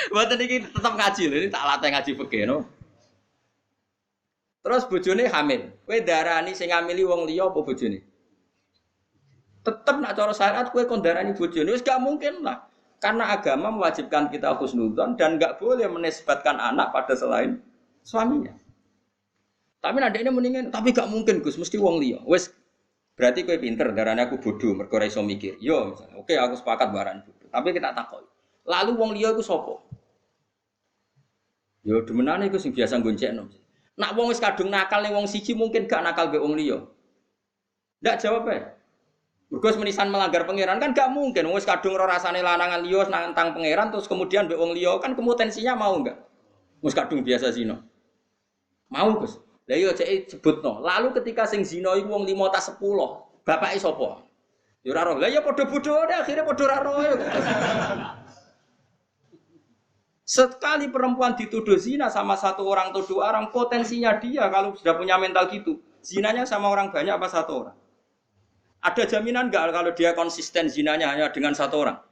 Mboten iki tetep ngaji lho, ini tak latih ngaji fikih no. Terus bojone hamil. Kowe darani sing ngamili wong liya apa bojone? Tetep nak cara syariat kowe kon darani bojone wis gak mungkin lah. Karena agama mewajibkan kita husnudzon dan gak boleh menisbatkan anak pada selain suaminya. Tapi nek ini mendingan, tapi gak mungkin Gus, mesti wong liya. Wis berarti kowe pinter, darane aku bodoh mergo ora iso mikir. Yo misalnya, oke aku sepakat barang bodoh. Tapi kita takoki. Lalu wong liya iku sapa? Yo demenane iku sing biasa goncekno. Nak wong wis kadung nakal ning wong siji mungkin gak nakal mbek wong liya. Ndak jawab ae. Mergo menisan melanggar pangeran kan gak mungkin. Wong wis kadung ora rasane lanangan liya nantang pangeran terus kemudian mbek wong liya kan kemutensinya mau enggak? Wis kadung biasa zina. Mau Gus. Lah iya cek sebutno. Lalu ketika sing zina iku wong 5 ta 10, bapake sapa? Ya ora roh. Lah ya padha bodhone akhire padha ora roh. Sekali perempuan dituduh zina sama satu orang atau dua orang, potensinya dia kalau sudah punya mental gitu, zinanya sama orang banyak apa satu orang? Ada jaminan nggak kalau dia konsisten zinanya hanya dengan satu orang?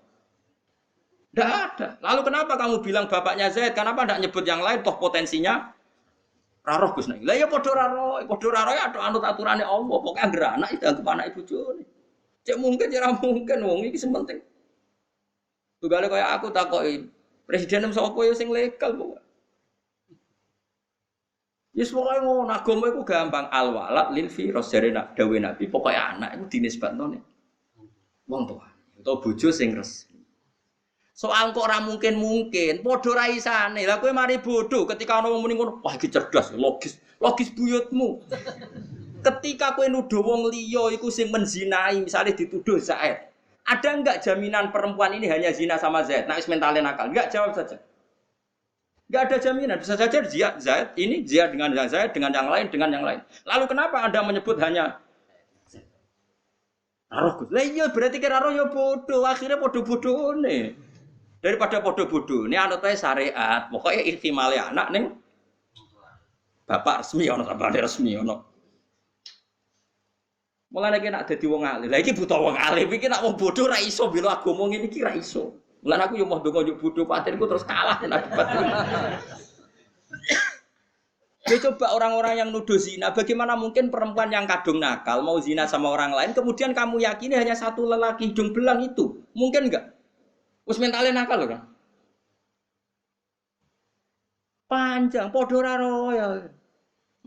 Tidak ada. Lalu kenapa kamu bilang bapaknya Zaid? Kenapa tidak nyebut yang lain? Toh potensinya raroh Gus. Lah ya podo raroh ya anut aturannya Allah. Pokoknya anggere anak itu anggap anak ibu bojone. Cek mungkin ya mungkin wong iki sementing. Tugale kaya aku takoki presiden sapa ya sing legal pokoke. Yes pokoke ngono agama iku gampang al walad lil firas jare nak dawuh Nabi pokoke anak iku dinisbatno ning wong tua utawa bojo sing resmi. Soal kok ora mungkin, padha ra isane. Lah kowe mari bodoh ketika ana wong muni ngono, wah iki cerdas, logis buyutmu. Ketika kowe nuduh wong liya iku sing menzinai, misalnya dituduh Zaid. Ada enggak jaminan perempuan ini hanya zina sama Zaid? Nah, wis mentale nakal. Enggak, jawab saja. Enggak ada jaminan. Bisa saja Zaid ini zina dengan Zaid, dengan yang lain. Lalu kenapa Anda menyebut hanya Raroh? Lah iya berarti kira roh ya bodoh, akhirnya bodoh-bodohne. Daripada bodoh-bodoh, ini anut ae syariat. Pokoknya ihtimale anak ning bapak resmi ana tambane resmi ana. Mulane nek nak dadi wong alim. Lah iki buta wong alim iki nak wong bodoh ra iso bela agama ngene iki ra iso. Mulane aku yo moh ndonga yo bodoh patinku terus kalah nek debat. Ya coba orang-orang yang nuduh zina, bagaimana mungkin perempuan yang kadung nakal mau zina sama orang lain, kemudian kamu yakini hanya satu lelaki hidung belang itu? Mungkin enggak? Wis mentale nakal lho kan. Panjang padha ora roya.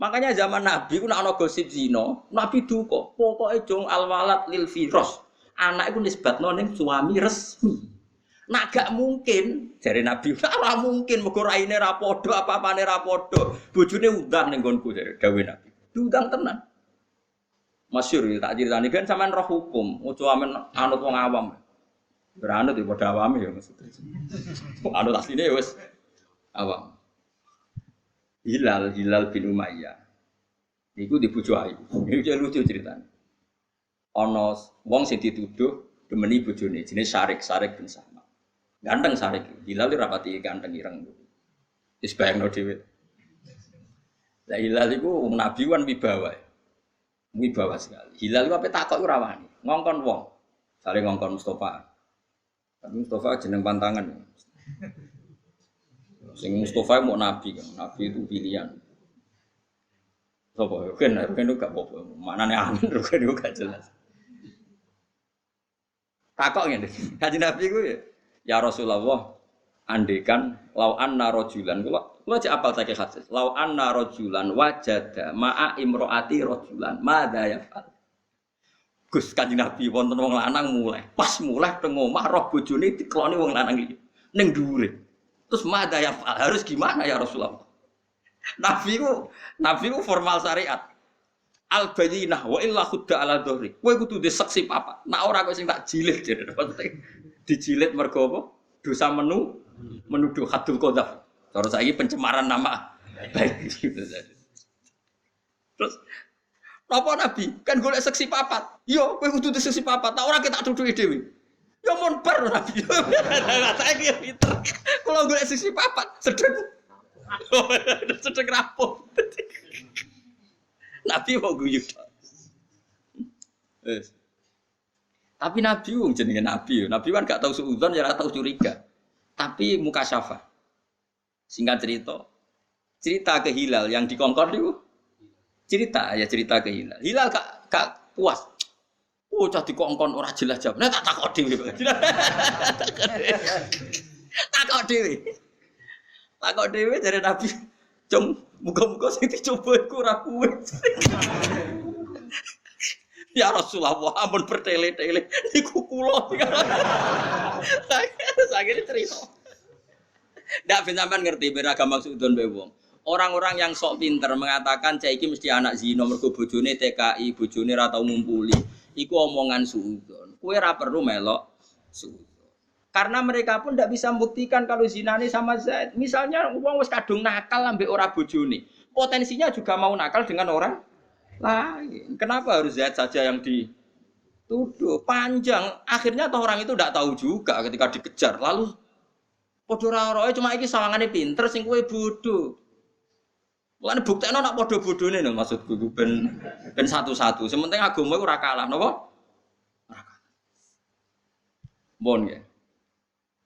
Makanya zaman Nabi ku nek ana gosip zina, Nabi duka, pokoke jong alwalat lil firas. Anak iku nisbatno ning suami resmi. Nak gak mungkin, jare Nabi ora mungkin mergo raine ra padha, apa-apane ra padha. Bojone undang ning nggonku jare dawuh Nabi. Diundang tenan. Masyhur tak critani ben sampean roh hukum, aja amen anut wong awam. Beranut di pada awam ya maksudnya. Anut asline ya wis awam. Hilal bin Umayyah. Iku di bojo ayu. Iki lucu ceritane. Ana wong sing dituduh demeni bojone jenenge Sarik bin Sama. Ganteng Sarik. Hilal rapati ganteng ireng. Wis bayangno dhewe. Lah Hilal iku wong nabi wan wibawa. Wibawa sekali. Hilal iku ape takok ora wani. Ngongkon wong. Sare ngongkon Mustofa. Tapi Mustafa jeneng pantangan. Sing Mustafa mau nabi kan, nabi itu pilihan. Sopo kan itu gak apa-apa. Maknane amin kan itu gak jelas. Takok ngene. Kanjeng Nabi ku ya Rasulullah, andekan lau anna rajulan kula cek apal take hadis. Lau anna rajulan wajada ma'a imroati rajulan madza yafal. Gus Kanjeng Nabi wonten wong lanang mulai. Pas mulai teng omah roh bojone dikloni wong lanang iki. Ning dhuwure. Terus madza ya harus gimana ya Rasulullah? Nabi ku formal syariat. Al bayyinah wa illa khudda ala dhahri. Kowe kudu duwe saksi papa. Nek ora kok sing tak jilid jare. Dijilid mergo apa? Dosa menuduh hadul qadzaf. Cara saiki pencemaran nama baik. Terus napa Nabi? Kan golek seksi papat. Yo, kowe kudu seksi papat. Tak ora kita duduki dhewe. Ya mon bar Nabi. Saiki pinter. Kalau golek seksi papat, sedeng. Sedeng rapuh. Nabi mau guyu. Tapi Nabi wong jenenge Nabi. Nabi kan gak tau suudzon, ya ora tau curiga. Tapi muka syafa. Singkat cerita ke Hilal yang dikongkon itu cerita ke Hilal. Hilal gak puas. Oh, cah dikongkon ora jelas jawab. Nek tak takok dhewe. Takok dhewe jare Nabi. Cung, muga-muga sing dicoba iku ora kuwe. Ya Rasulullah, ampun bertele-tele niku kula. Sakjane cerita. Ndak ben sampean ngerti beragam maksudon bae wong. Orang-orang yang sok pinter mengatakan cah iki mesti anak zina mergo bojone TKI, bojone ora tau ngumpuli. Iku omongan suudzon. Kowe ora perlu melok suudzon. Karena mereka pun tidak bisa membuktikan kalau zinane sama Zaid. Misalnya wong wis kadung nakal ambek ora bojone. Potensinya juga mau nakal dengan orang lain. Kenapa harus Zaid saja yang dituduh? Panjang. Akhirnya toh orang itu tidak tahu juga ketika dikejar. Lalu Padha ora roe cuma iki sawangane pinter sing kowe bodho. Mulane buktekno nak padha bodhone lho maksudku ben satu-satu. Sementing agama iku ora kalah napa? Ora kalah. Bon ya.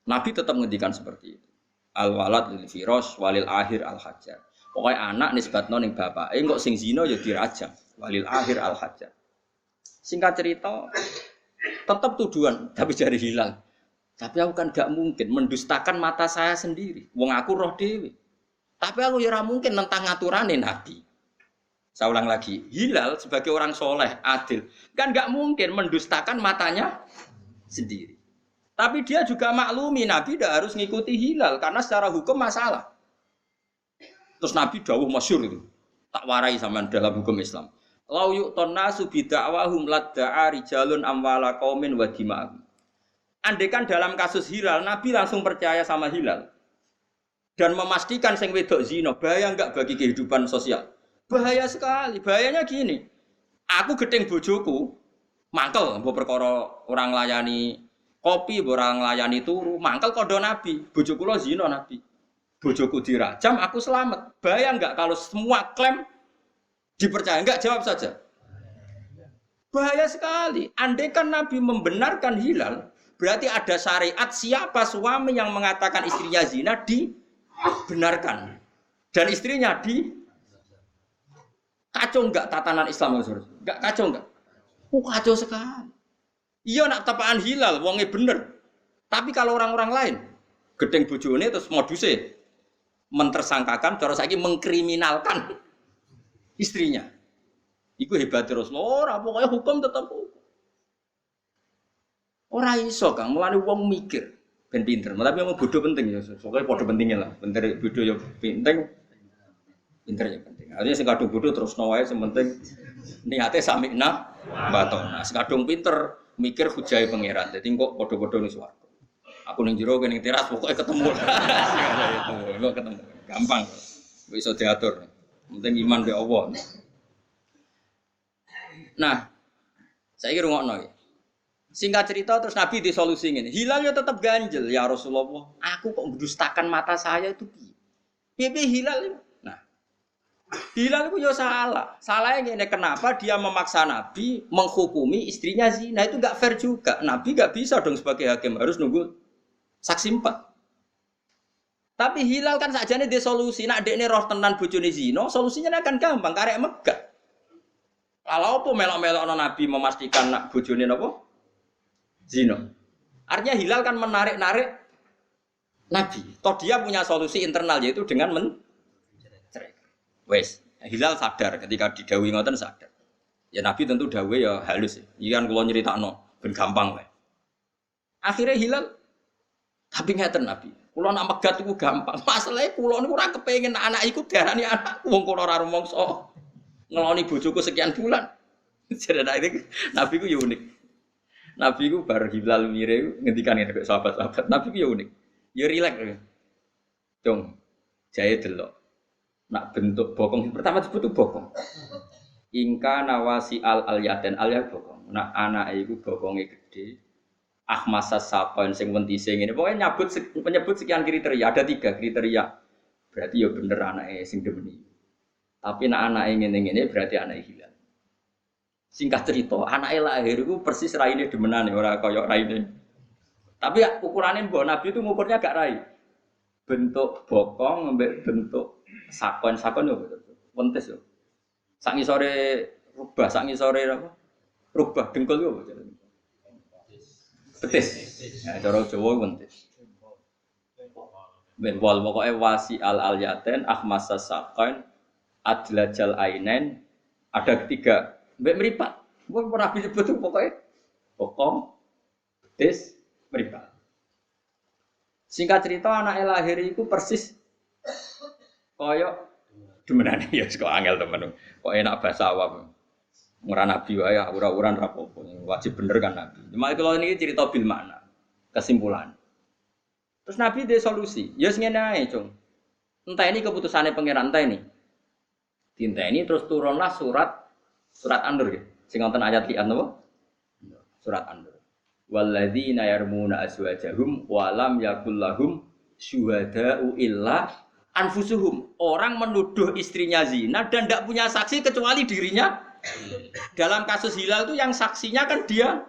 Nabi tetap ngendikan seperti itu. Al walad lil firas walil akhir al hajar. Pokoke anak nisbatno ning bapake kok sing zina ya dirajam. Walil akhir al hajar. Singkat cerita tetap tuduhan tapi jari hilal. Tapi aku kan gak mungkin mendustakan mata saya sendiri. Wong aku roh dewe. Tapi aku ya ora mungkin nentang aturane Nabi. Saya ulang lagi, Hilal sebagai orang soleh, adil, kan gak mungkin mendustakan matanya sendiri. Tapi dia juga maklumi Nabi tidak harus ngikuti Hilal karena secara hukum masalah. Terus Nabi dawuh masyhur itu, tak warai sama dalam hukum Islam. Lau yu'ton nasu bida'wahum ladda'a rijalun amwala qaumin wa dima'ahum. Andaikan dalam kasus Hilal, Nabi langsung percaya sama Hilal. Dan memastikan sing wedok zina, bahaya enggak bagi kehidupan sosial? Bahaya sekali. Bahayanya gini. Aku gedeng bojoku, mangkel mbok perkara orang layani kopi, orang layani turu, mangkel kodo Nabi. Bojoku lo zina Nabi. Bojoku dirajam, aku selamat. Bahaya enggak kalau semua klaim dipercaya? Enggak, jawab saja. Bahaya sekali. Andaikan Nabi membenarkan Hilal, berarti ada syariat siapa suami yang mengatakan istrinya zina dibenarkan. Dan istrinya kacau enggak tatanan Islam? Enggak kacau enggak? Kacau sekali. Iya nak tepaan Hilal, wongnya bener. Tapi kalau orang-orang lain, gedeng bojone terus modusnya mentersangkakan, cara saiki mengkriminalkan istrinya. Iku hebat terus. Ora, pokoknya hukum tetap hukum. Ora iso Kang, mulane wong mikir ben pinter. Tapi yang bodoh penting ya. Soalnya bodoh pentingnya lah. Pinter bodoh ya penting. Pinter ya penting. Artinya sing kadung bodoh terus wae sementing niate samikna batona. Sing kadung pinter mikir hujae pangeran. Dadi kok bodoh-bodoh ning swarga. Aku ning jero ning teras pokoknya ketemu. Itu ketemu. Gampang. Bisa diatur. Penting iman be Allah. Nah, saya kira ngokno ya. Singkat cerita terus Nabi disolusi ngene. Hilalnya tetap ganjel ya Rasulullah. Aku kok mendustakan mata saya itu piye? Piye Hilal itu? Nah, Hilal itu ya salah. Salahnya ngene, kenapa dia memaksa Nabi menghukumi istrinya zina? Itu enggak fair juga. Nabi enggak bisa dong sebagai hakim, harus nunggu saksi 4. Tapi Hilal kan sakjane dia solusi. Nak dekne roh tenan bojone zina, solusinya akan gampang, karek megah. Kalau apa melok-melok Nabi memastikan nak bojone napa? Zina. Artinya Hilal kan menarik-narik Nabi. Toh dia punya solusi internal yaitu dengan mencerai. Wes, Hilal sadar ketika didhawuhi ngoten sadar. Ya Nabi tentu dawuhe ya halus. Iki kan kula nyritakno ben gampang wae. Akhirnya Hilal tapi ngeten Nabi. Kula nak megat iku gampang. Masalahe kula niku ora kepengin anak iku diarani anak wong kula ora rumangsa. Ngeloni bojoku sekian bulan. Jadi Nabi ku ya unik. Nabi ku bar Hilal mire ngendikan ngene kok sahabat-sahabat. Nabi ku ya unik. Ya rileks. Dong. Jae delok. Nak bentuk bokong pertama disebut bokong. Ingka nawasi al-yaten al-ya bokong. Nak anake iku bokonge gede. Ahmasas sapan sing wentise ngene. Pokoke menyebut sekian kriteria. Ada 3 kriteria. Berarti ya bener anake sing demeni. Tapi nak anake ngene-ngene berarti anake Hilal. Singkat cerita, anake lahir iku persis raine demenane ora kaya raine. Tapi ukurannya mbok Nabi itu ngukurnya gak rai. Bentuk bokong ambek bentuk sakon yo wentes yo. Sak ngisore rubah, sak ngisore apa? Rubah dengkul yo. Betis. Ya cara Jawa wentes. Ben wal pokoke wasi al-yaten ahmasas sakon adlajal ainen ada 3 mbek mripat. Mbok ora bisa betul pokoknya bokong, betis, mripat. Singkat cerita anake lahir iku persis kaya demenane ya kok angel temen. Kok enak bahasa awam. Ora nabi wae ora-uran ra apa-apa. Wajib bener kan nabi. Cuma kalau ini cerita bil makna. Kesimpulan. Terus nabi dhe solusi. Ya wis ngene ae, Cung. Entah ini keputusannya pangeran entah ini. Dinteni terus turunlah surat An-Nur nggih. Sing wonten ayat li'an napa? Surat An-Nur. Walladzina yarmuna azwajahum wa lam yakul lahum syuhada'u illa anfusuhum. Orang menuduh istrinya zina dan tidak punya saksi kecuali dirinya. Dalam kasus Hilal itu yang saksinya kan dia.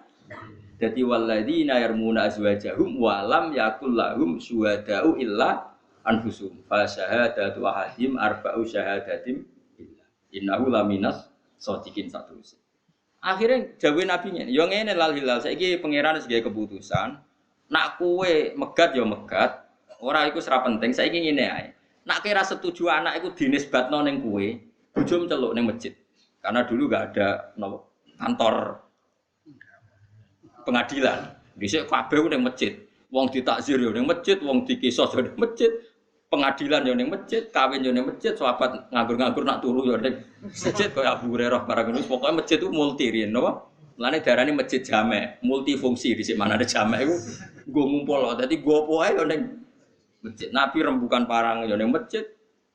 Jadi walladzina yarmuna azwajahum wa lam yakul lahum syuhada'u illa anfusuhum. Fa syahadatu ahadihim arba'u syahadatim billah. Innahu laminas shadiqin satus. Akhirnya jawab nabinya, yo ngene lal Hilal saiki pangeran wis gawe keputusan. Nak kowe megat ya megat, ora iku ora penting. Saiki ngene ae. Nak kira setuju anak iku dinisbatno ning kowe, bojo celuk ning masjid. Karena dulu enggak ada kantor pengadilan. Dhisik kabeh ning masjid. Wong ditakzir yo ning masjid, wong dikisos yo ning masjid, pengadilan yo ning masjid, kawin yo ning masjid, sahabat nganggur-nganggur nak turu yo ning masjid kaya Abu Hurairah barang ngono. Pokoke masjid itu multi riyen napa? Mulane darane masjid jamek, multifungsi dhisik mana ada jamek iku nggo ngumpul. Dadi nggo apa ae yo ning masjid. Nabi rembukan parang yo ning masjid,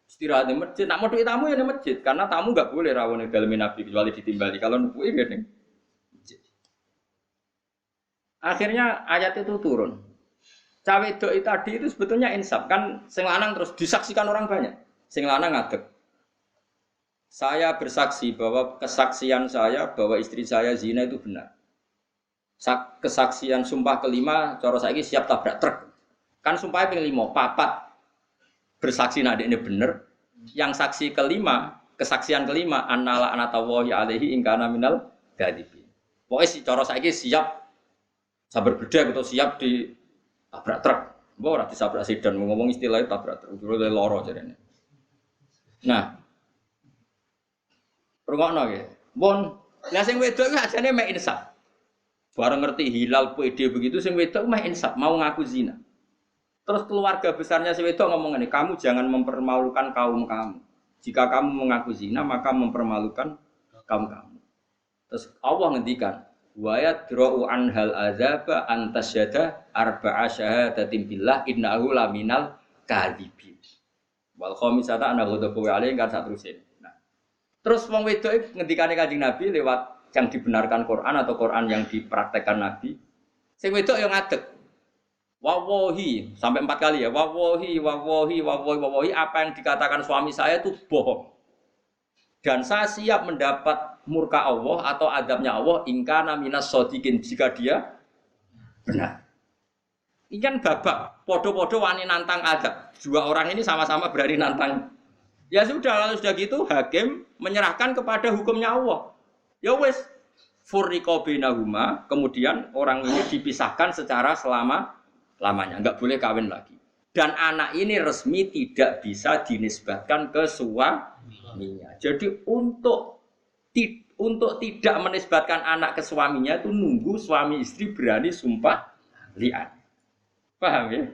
istirahat ning masjid. Nak modhoki tamu yo ning masjid, karena tamu enggak boleh rawuh ning daleme Nabi kecuali ditimbali. Kalau nupuke yo ning masjid. Akhirnya ayat itu turun. Cawe doi tadi itu sebetulnya insaf kan, sing lanang terus disaksikan orang banyak. Sing lanang ngadeg. Saya bersaksi bahwa kesaksian saya bahwa istri saya zina itu benar. Kesaksian sumpah kelima, cara saiki siap tabrak truk. Kan sumpahnya ping 5, papat bersaksi nek ini bener. Yang saksi kelima, kesaksian kelima annala anatawahi alaihi in kana minal kadhibin. Pokoke cara saiki siap sabar gede atau siap di tabrak truk. Mbok ora disabrak sedan, ngomong istilahnya tabrak truk, jero loro jarene. Nah, rungokno nggih. Pun, lah sing wedok iki ajane mek insaf. Bareng ngerti Hilal PD begitu sing wedok mek insaf, mau ngaku zina. Terus keluarga besarnya si wedok ngomong ngene, "Kamu jangan mempermalukan kaum kamu. Jika kamu mengaku zina, maka mempermalukan kaum kamu." Terus Allah ngendikan, wa yadra'u anhal azaba antasyada arba'a syahadatin billah innahu laminal kadhibin. Wal khamisata ana ghadabu alaihi kan saterusé. Nah. Terus wong wedok ngendikane Kanjeng Nabi lewat yang dibenarkan Quran atau Quran yang dipraktekkan Nabi. Sing wedok yang ngadeg. Wallahi sampai 4 kali ya. Wallahi apa yang dikatakan suami saya itu bohong. Dan saya siap mendapat murka Allah atau adabnya Allah ingkana minas shodiqin jika dia benar. Ini kan babak podo-podo wani nantang adab. Dua orang ini sama-sama berani nantang. Ya sudah, lalu sudah gitu hakim menyerahkan kepada hukumnya Allah. Ya wes furriqa bainahuma, kemudian orang ini dipisahkan secara selama-lamanya, enggak boleh kawin lagi. Dan anak ini resmi tidak bisa dinisbatkan ke suaminya. Jadi untuk tidak menisbatkan anak ke suaminya itu nunggu suami istri berani sumpah li'an. Paham ya?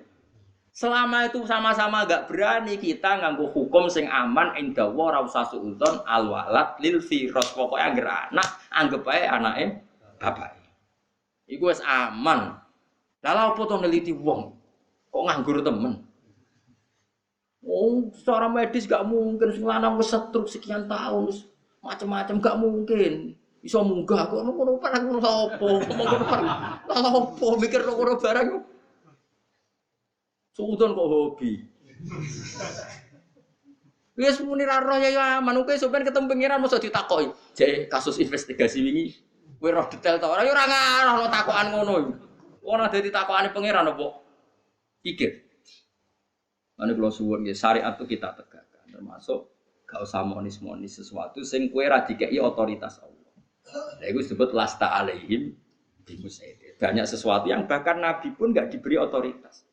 Selama itu sama-sama enggak berani, kita nganggo hukum sing aman inda wa ra usah suudzon alwalad lil firas. Pokoke anggere anak anggap ae anake bapake. Iku wis aman. Lah lha opo to neliti wong? Kok nganggur temen? Oh, secara medis gak mungkin sing lanang wis setruk sekian tahun macam-macam gak mungkin. Iso munggah kok ngono barang lha opo? Lha opo mikir ngono barang. Suudon kok hobi. Wis muni ra roh ya aman kowe sampean ketemu pengiran mosok ditakoki. Jek kasus investigasi wingi kowe roh detail ta ora ya ora ngarah takokan ngono. Ora dadi takokane pengiran apa? Pikir. Ane kula suwun nggih syariat itu kita tegakkan termasuk gak usah monis-monis sesuatu sing kowe ra dikeki otoritas Allah. Lha iku disebut lasta alaihim bimusaid. Banyak sesuatu yang bahkan Nabi pun enggak diberi otoritas.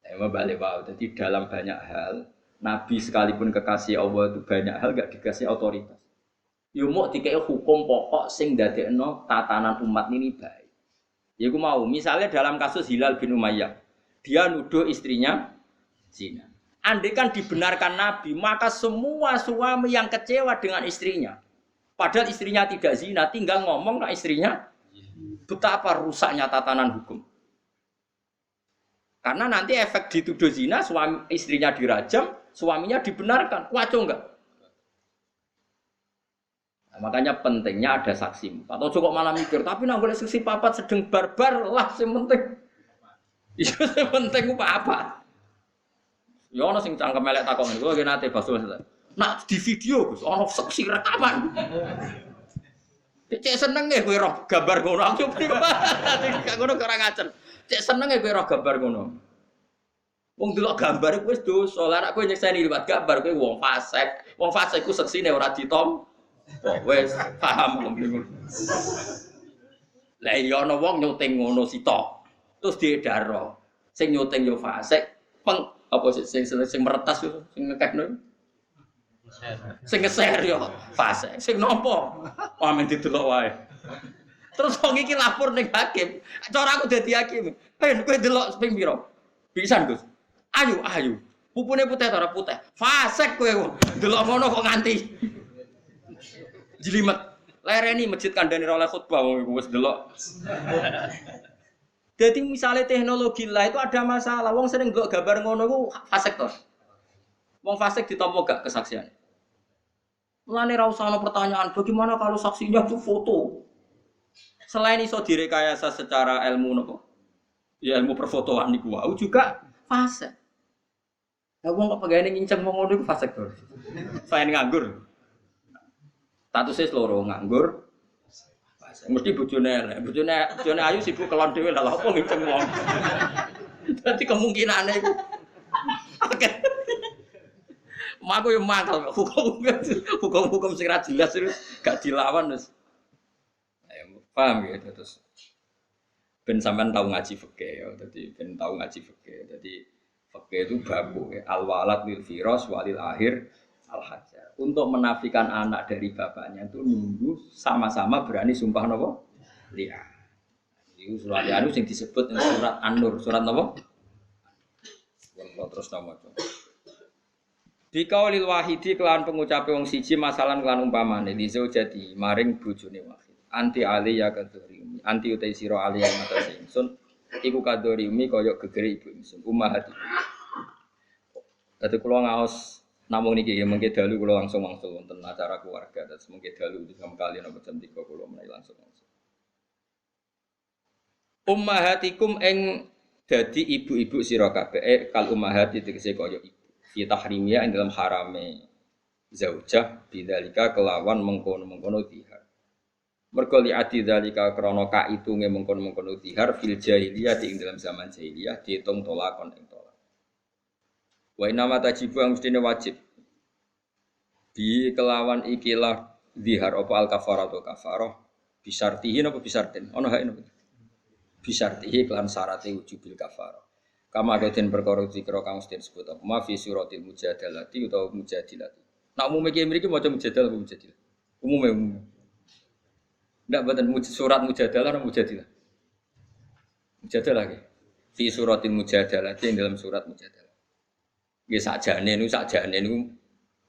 Balik wow. Jadi dalam banyak hal Nabi sekalipun kekasih Allah itu banyak hal enggak dikasih otoritas. Yo mok dikeki hukum pokok sing ndadekno tatanan umat ini baik. Ya aku mau misalnya dalam kasus Hilal bin Umayyah, dia nuduh istrinya zina. Andai kan dibenarkan Nabi, maka semua suami yang kecewa dengan istrinya, padahal istrinya tidak zina, tinggal ngomong ke istrinya, betapa rusaknya tatanan hukum. Karena nanti efek dituduh zina, suami istrinya dirajam, suaminya dibenarkan, waco enggak? Nah, makanya pentingnya ada saksi. Atau cukup malah mikir, tapi nak boleh saksi papat sedang barbar lah, yang penting. Iya penting apa? Ya ono sing cangkem elek takon kula nggih nate baso. Nak di video Gus, ono seksi rekaman. Cek seneng kowe roh gambar ngono aku priwe. Gak ngono ora ngacer. Cek seneng kowe roh gambar ngono. Wong delok gambar iku wis dosa. Lah nek kowe nyekseni liwat gambar kowe wong fasik. Wong fasik ku seksine ora ditom. Wis paham ngono. Lah iya ana wong nyuting ngono sitok. Terus diedaro. Sing nyuting yo fasik, apa sing meretas yo sing ngekekno. Sing nge-share yo fasik. Sing nampa amen didelok wae. Terus wong iki lapor ning hakim. Cara aku dadi hakim. Kowe delok ping pira? Pisan, Gus. Ayu. Pupune putih ta ora putih? Fasik kowe. Delok ngono kok nganti jelimet. Lereni masjid kandhane oleh khutbah wong iku wis delok. Jadi misalnya teknologi lah itu ada masalah. Wong sering ndelok gambar ngono iku fasik to. Wong fasik ditampa gak kesaksian. Mulane ra usah ana pertanyaan, bagaimana kalau saksinya itu foto? Selain iso direkayasa secara ilmu napa? Ya ilmu perfotoan niku wae juga fasik. Lah wong kok pegane nginceng wong ngono iku fasik to. Selain nganggur. Statusnya loro nganggur. Mesti bojone elek. Bojone ayu sibuk kelon dhewe lha opo nginceng wong. Dadi kemungkinane iku. Oke. Maku yo mangkel hukum sing ra jelas terus gak dilawan wis. Paham ya terus. Ben sampean tau ngaji fikih ya. Dadi ben tau ngaji fikih. Dadi fikih itu babu ya. Al-walad lil firas walil akhir al-hajar. Untuk menafikan anak dari bapaknya itu nunggu sama-sama berani sumpah napa? Lihat. Iku surat anu sing disebut surat An-Nur, surat napa? Terus nama itu. Dikaulil wahidi kelan pengucape wong siji masalan kelan umpamane lizo jadi maring bojone wahid. Anti ali ya kadori. Anti utai sira ali yang atas ingsun iku kadori umi kaya gegere ibu ingsun. Ummahati. Dadi kula ngaos namung niki ya mengke dalu kula langsung wonten acara keluarga terus mengke dalu jam kali napa jam 3 kula menawi langsung. Ummahatikum ing dadi ibu-ibu sira kabeh kal ummahati tegese kaya ibu. Fi tahrimiyah ing dalam harame zaujah bidzalika kelawan mengkono-mengkono dihar. Mergo li adi dzalika krana kaitunge mengkono-mengkono dihar fil jahiliyah ing dalam zaman jahiliyah diitung tolakon ing tolak. Wa inna ma tajibu mestine wajib. Bi kelawan ikilah dihar apa al kafaratu kafarah bisartihi napa bisartin. Ono hak napa? Bisartihi kelan syarate wujubil kafarah. Kama gaden perkara dikira kang mesti disebut apa ma fi suratil mujadalati utawa mujadilati. Nak umume iki mriki maca mujadal apa mujadilah? Umume. Ndak mboten surat mujadalah atau mujadilah. Mujadalah nggih. Fi suratil mujadalati ing dalam surat mujadalah. Nggih sakjane niku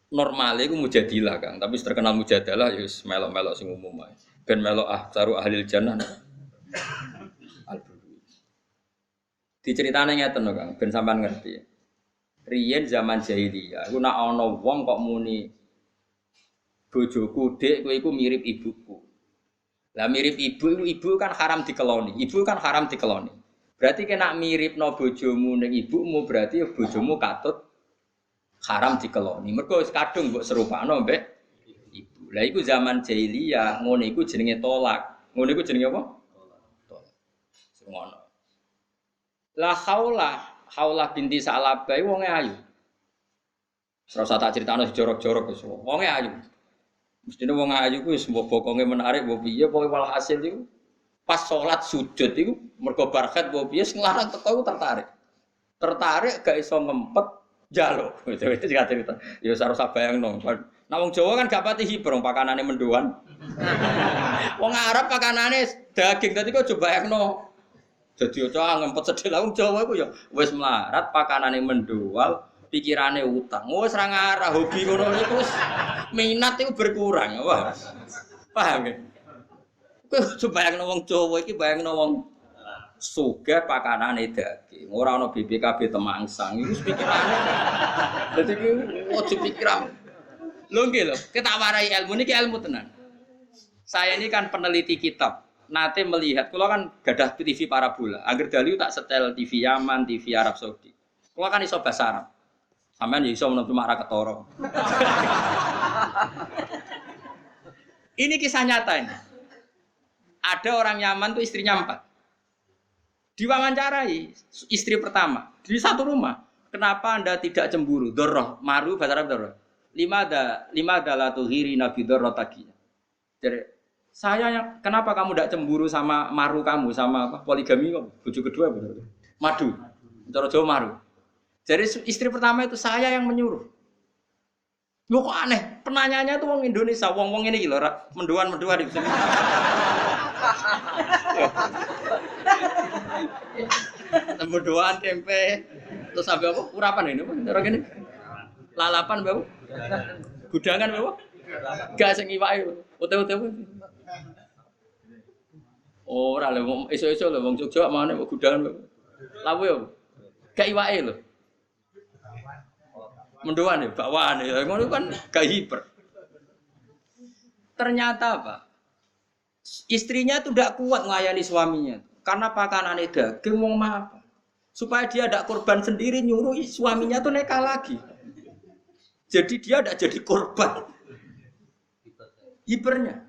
normale iku mujadilah Kang, tapi terkenal mujadalah ya wis melok-melok sing umum ae. Ben melok saru ahlil jannah. Diceritane ngeten lho Kang, ben sampean ngerti. Riyen zaman jahiliyah, iku nek ana wong kok muni bojoku Dik, kowe iku mirip ibuku. Lah mirip ibu kan haram dikeloni. Ibu kan haram dikeloni. Berarti kena miripno bojomu ning ibumu berarti bojomu katut haram dikeloni. Mergo wis kadung mbok serupakno mbek ibu. Lah iku zaman jahiliyah, ngono iku jenenge tolak. Ngono iku jenenge apa? Tolak. Semono. La Haulah binti Sa'labah wonge ayu. Ora usah tak critakno jorok-jorok wis. Wonge ayu. Mestine wong ayu ku wis mbok bokonge menarik mbok piye pokoke walhasil iku pas salat sujud iku mergo barkat mbok piye sing larang teko iku tertarik. Tertarik gak iso ngempet njaluk. Wis cerita. Ya ora usah bayangno. Nah wong Jawa kan gak pati hibrong pakanane mendoan. Wong Arab pakanane daging dadi kok coba bayangno. Dadi aja ngempet sedhel wong Jawa iku ya wis melarat pakanane mendoal, pikirane utang. Wis ra ngarah hobi ngono iku wis minat iku berkurang. Wah. Paham ya? Kowe coba bayangno wong Jawa iki bayangno wong sugih pakanane daging. Ora ana BPKB temangsang. Iku pikirane. Dadi iki ojo pikiran. Lho nggih lho, kita warai ilmu niki ilmu tenan. Saya ini kan peneliti kitab. nate melihat, kula kan gadah TV parabola. Agar dalu tak setel TV Yaman, TV Arab Saudi. Kula kan iso bahasa Arab. Sampeyan ya iso menurut mak ra ketara. Ini kisah nyata ini. Ada orang Yaman tuh istrinya 4. Diwawancarai istri pertama di satu rumah. Kenapa Anda tidak cemburu? Dorroh, maru bahasa Arab dorroh. Lima adalah tuhiri nabi dorroh tagi. Jadi kenapa kamu tidak cemburu sama maru kamu sama apa? Poligami kok? Bojo kedua betul. Madu. Cara Jawa maru. Jadi istri pertama itu saya yang menyuruh. Loh kok aneh? Penanyanya itu wong Indonesia, wong ini lho, menduan di sini. Menduan tempe, terus sampai apa? Urapan ini, cara gini. Lalapan bawa. Gudangan bawa. Gak sing iwake. Ote-ote. Ora lho, iso-iso lho wong Jogja mana gudangan bawa. Lawe yo. Gak iwake lho. Mendoan ya, bakwan ya, ngono kan gak hiper. Ternyata apa? Istrinya itu tidak kuat melayani suaminya. Karena pakanannya daging mau apa? Supaya dia tidak korban sendiri nyuruh suaminya tuh neka lagi. Jadi dia tidak jadi korban hipernya.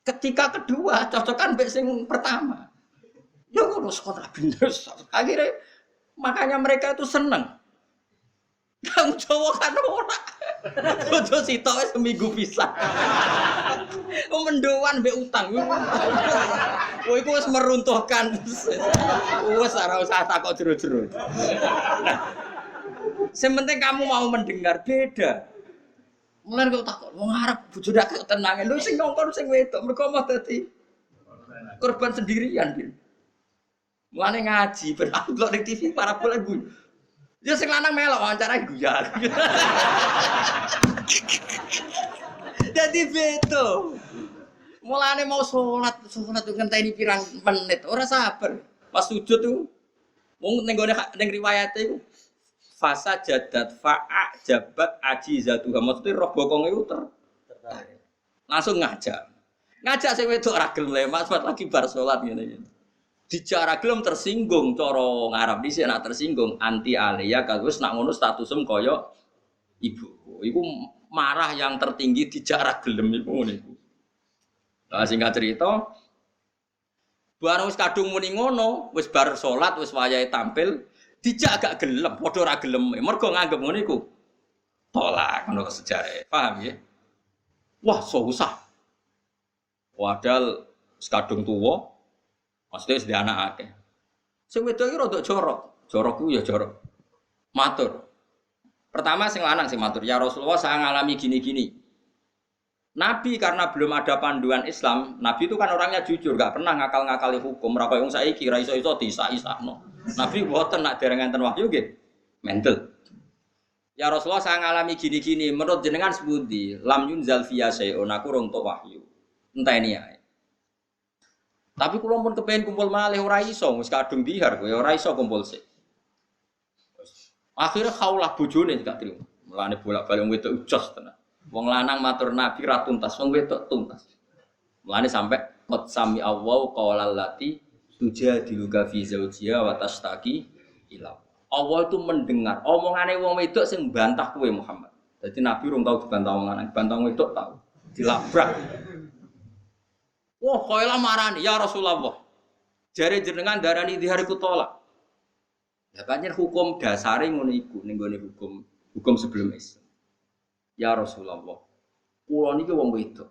Ketika kedua cocokan mbek sing pertama. Ya ngono sekolah bener. Akhirnya makanya mereka itu senang. Kang Jawa kan ora. Bojo sitok wis seminggu pisan. Mendoan mbek utang. Kowe iku wis meruntuhkan. Wis ora usah takok jero-jero. Sing penting kamu mau mendengar beda. Mulane kok takok wong Arab bojo dak ketenangan. Lho sing ngongkon sing wedok mergo mau dadi korban sendirian. Mulane ngaji ben aku delok ning TV parabola gue. Ya sing lanang melok wawancara guyon. Dadi beto. Mulane mau salat ngenteni pirang menit, ora sabar. Pas sujud tuh wong ning gone ning riwayate iku fasa jadat fa'a jabat ajizatu. Maksudnya roh bokong itu tertarik. Langsung ngajak sing wedok ora gelem, Mas lagi bar salat ngene. Dicara gelem tersinggung cara ngarep dhisik nak tersinggung anti alia kagus nak ngono statusem kaya ibu. Iku marah yang tertinggi dicara gelem iku ngene iku. Lah singkat cerita bareng wis kadung muni ngono, wis bar salat, wis wayahe tampil, dijak gak gelem, padha ora gelem. Mergo nganggep ngono iku tolak ngono sejarah. Paham ya? Wah, susah. Padahal kadung tuwa maksudnya sedih anak akeh. Sing wedok iki rada jorok. Jorok ku ya jorok. Matur. Pertama sing lanang sing matur, "Ya Rasulullah, saya ngalami gini-gini." Nabi karena belum ada panduan Islam, Nabi itu kan orangnya jujur, gak pernah ngakal-ngakali hukum. Ra koyo wong saiki ra iso-iso disah-isahno. Nabi mboten nak dereng enten wahyu nggih. Mental. "Ya Rasulullah, saya ngalami gini-gini. Menurut jenengan sepundi? Lam yunzal fiyya syai'un, aku rong tok wahyu." Enteni ae. Tapi kula pun kepengin kumpul malih ora iso, wis kadung bihar kowe ora iso kumpul sik. Akhire khaulah bojone gak trimo. Mulane bolak-balik wedok ujos tenan. Wong lanang matur Nabi ra tuntas, wong wedok tuntas. Mulane sampe qad sami Allah qaulal lati tujadiluka fi zawjiha wa tastaqi ila. Allah itu mendengar omongane wong wedok sing bantah kowe Muhammad. Dadi Nabi urung tau dibantah wong lanang, bantah wong wedok tau. Dilabrak. Wah, koylah marani, ya Rasulullah. Jare jenengan darani dihariku tolak. Ya pancen hukum dasare ngono iku ning gone hukum sebelum Islam. Ya Rasulullah. Kula niki wong wedok.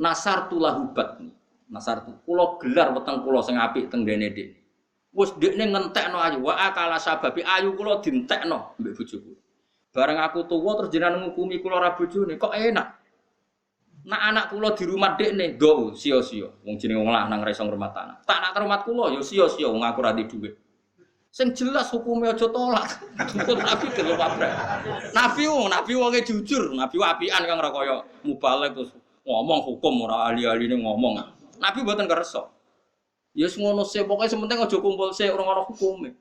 Nasartu lahubat. Nasartu kula gelar weteng kula sing apik teng dene dik. Wis dekne ngentekno ayu, wa akala sababi ayu kula dintekno mbek bojoku. Bareng aku tuwa terus jenengan ngukumi kula ra bojone, kok enak. Nak anak kula di rumah dekne, do sia-sia. Wong jenenge wong lanang ra iso ngrumat anak. Tak nak rumah kula ya sia-sia wong aku ra di dhuwit. Sing jelas hukume aja tolak. Nabi delok pabrak. Nabi wonge jujur, Nabi apian kang ora kaya mubalek terus ngomong hukum ora ahli-ahline ngomong. Nabi mboten kersa. Ya wis ngono sih, pokoke sementing aja kumpul sik ora ana hukume.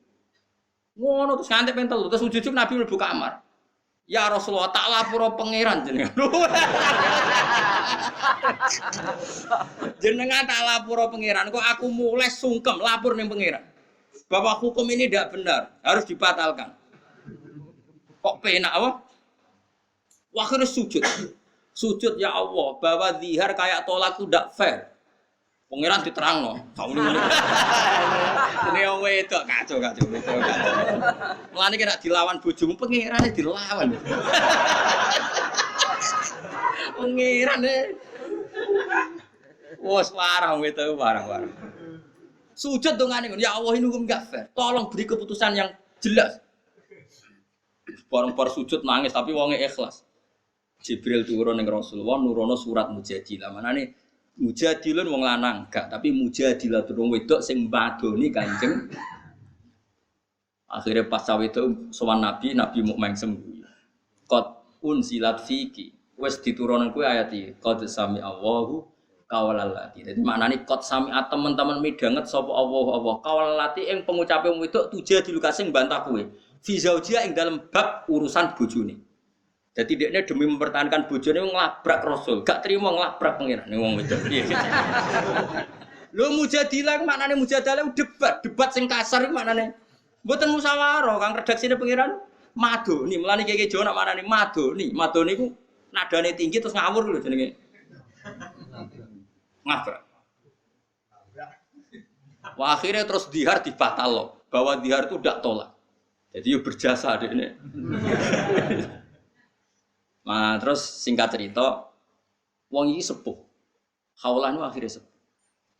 Ngono terus nganti ping 3 terus ujug Nabi mlebu kamar. Ya Rasulullah tak lapor pangeran jenengan. Jenengan tak lapor pangeran kok aku mulai sungkem lapor ning pangeran. Bahwa hukum ini tidak benar, harus dibatalkan. Kok penak apa? Akhirnya sujud. Sujud ya Allah, bahwa zihar kayak tolak itu tidak fair. Pangeran diterangno. Tahu ini. Ini wong wedok kacau. Mulane kira dilawan bojomu pangerane dilawan. Pangerane. Wes parah wedok parah. Sujud dongane ya Allah ini hukum enggak fair. Tolong beri keputusan yang jelas. Bareng-bareng sujud nangis tapi wonge ikhlas. Jibril turun ning Rasulullah nurono surat Mujadilah. Manane Mujadilun wong lanang gak, tapi Mujadilah wong wedok sing mbadoni Kanjeng. Akhirnya pas cawe itu sowan Nabi mukmin sembuh. Qad unsilat fiki. Wes diturunkan kowe ayat iki. Qad sami Allahu qaulallati. Dadi maknane qad sami teman-teman midanget sapa Allah qaulallati ing pengucape wong wedok Tujadilu kasing bantah kowe. Fi zaujia ing dalam bab urusan bojone. Jadi dia demi mempertahankan bojone nglabrak Rasul, gak terima nglabrak pangeran wong wedok. Piye gitu. Lho Mujadilah maknane Mujadalah debat sing kasar iku maknane. Mboten musyawarah, Kang redaksine pangeran madoni. Mulane Kiai Jawa nak maknane madoni. Madoni iku nadane tinggi terus ngawur lho jenenge. Ngabrak. Wah akhirnya terus dihar dibatal bahwa dihar itu tidak tolak. Jadi yo berjasa dekne. Nah, terus singkat cerita, wong iki sepuh. Khawlah itu akhirnya sepuh.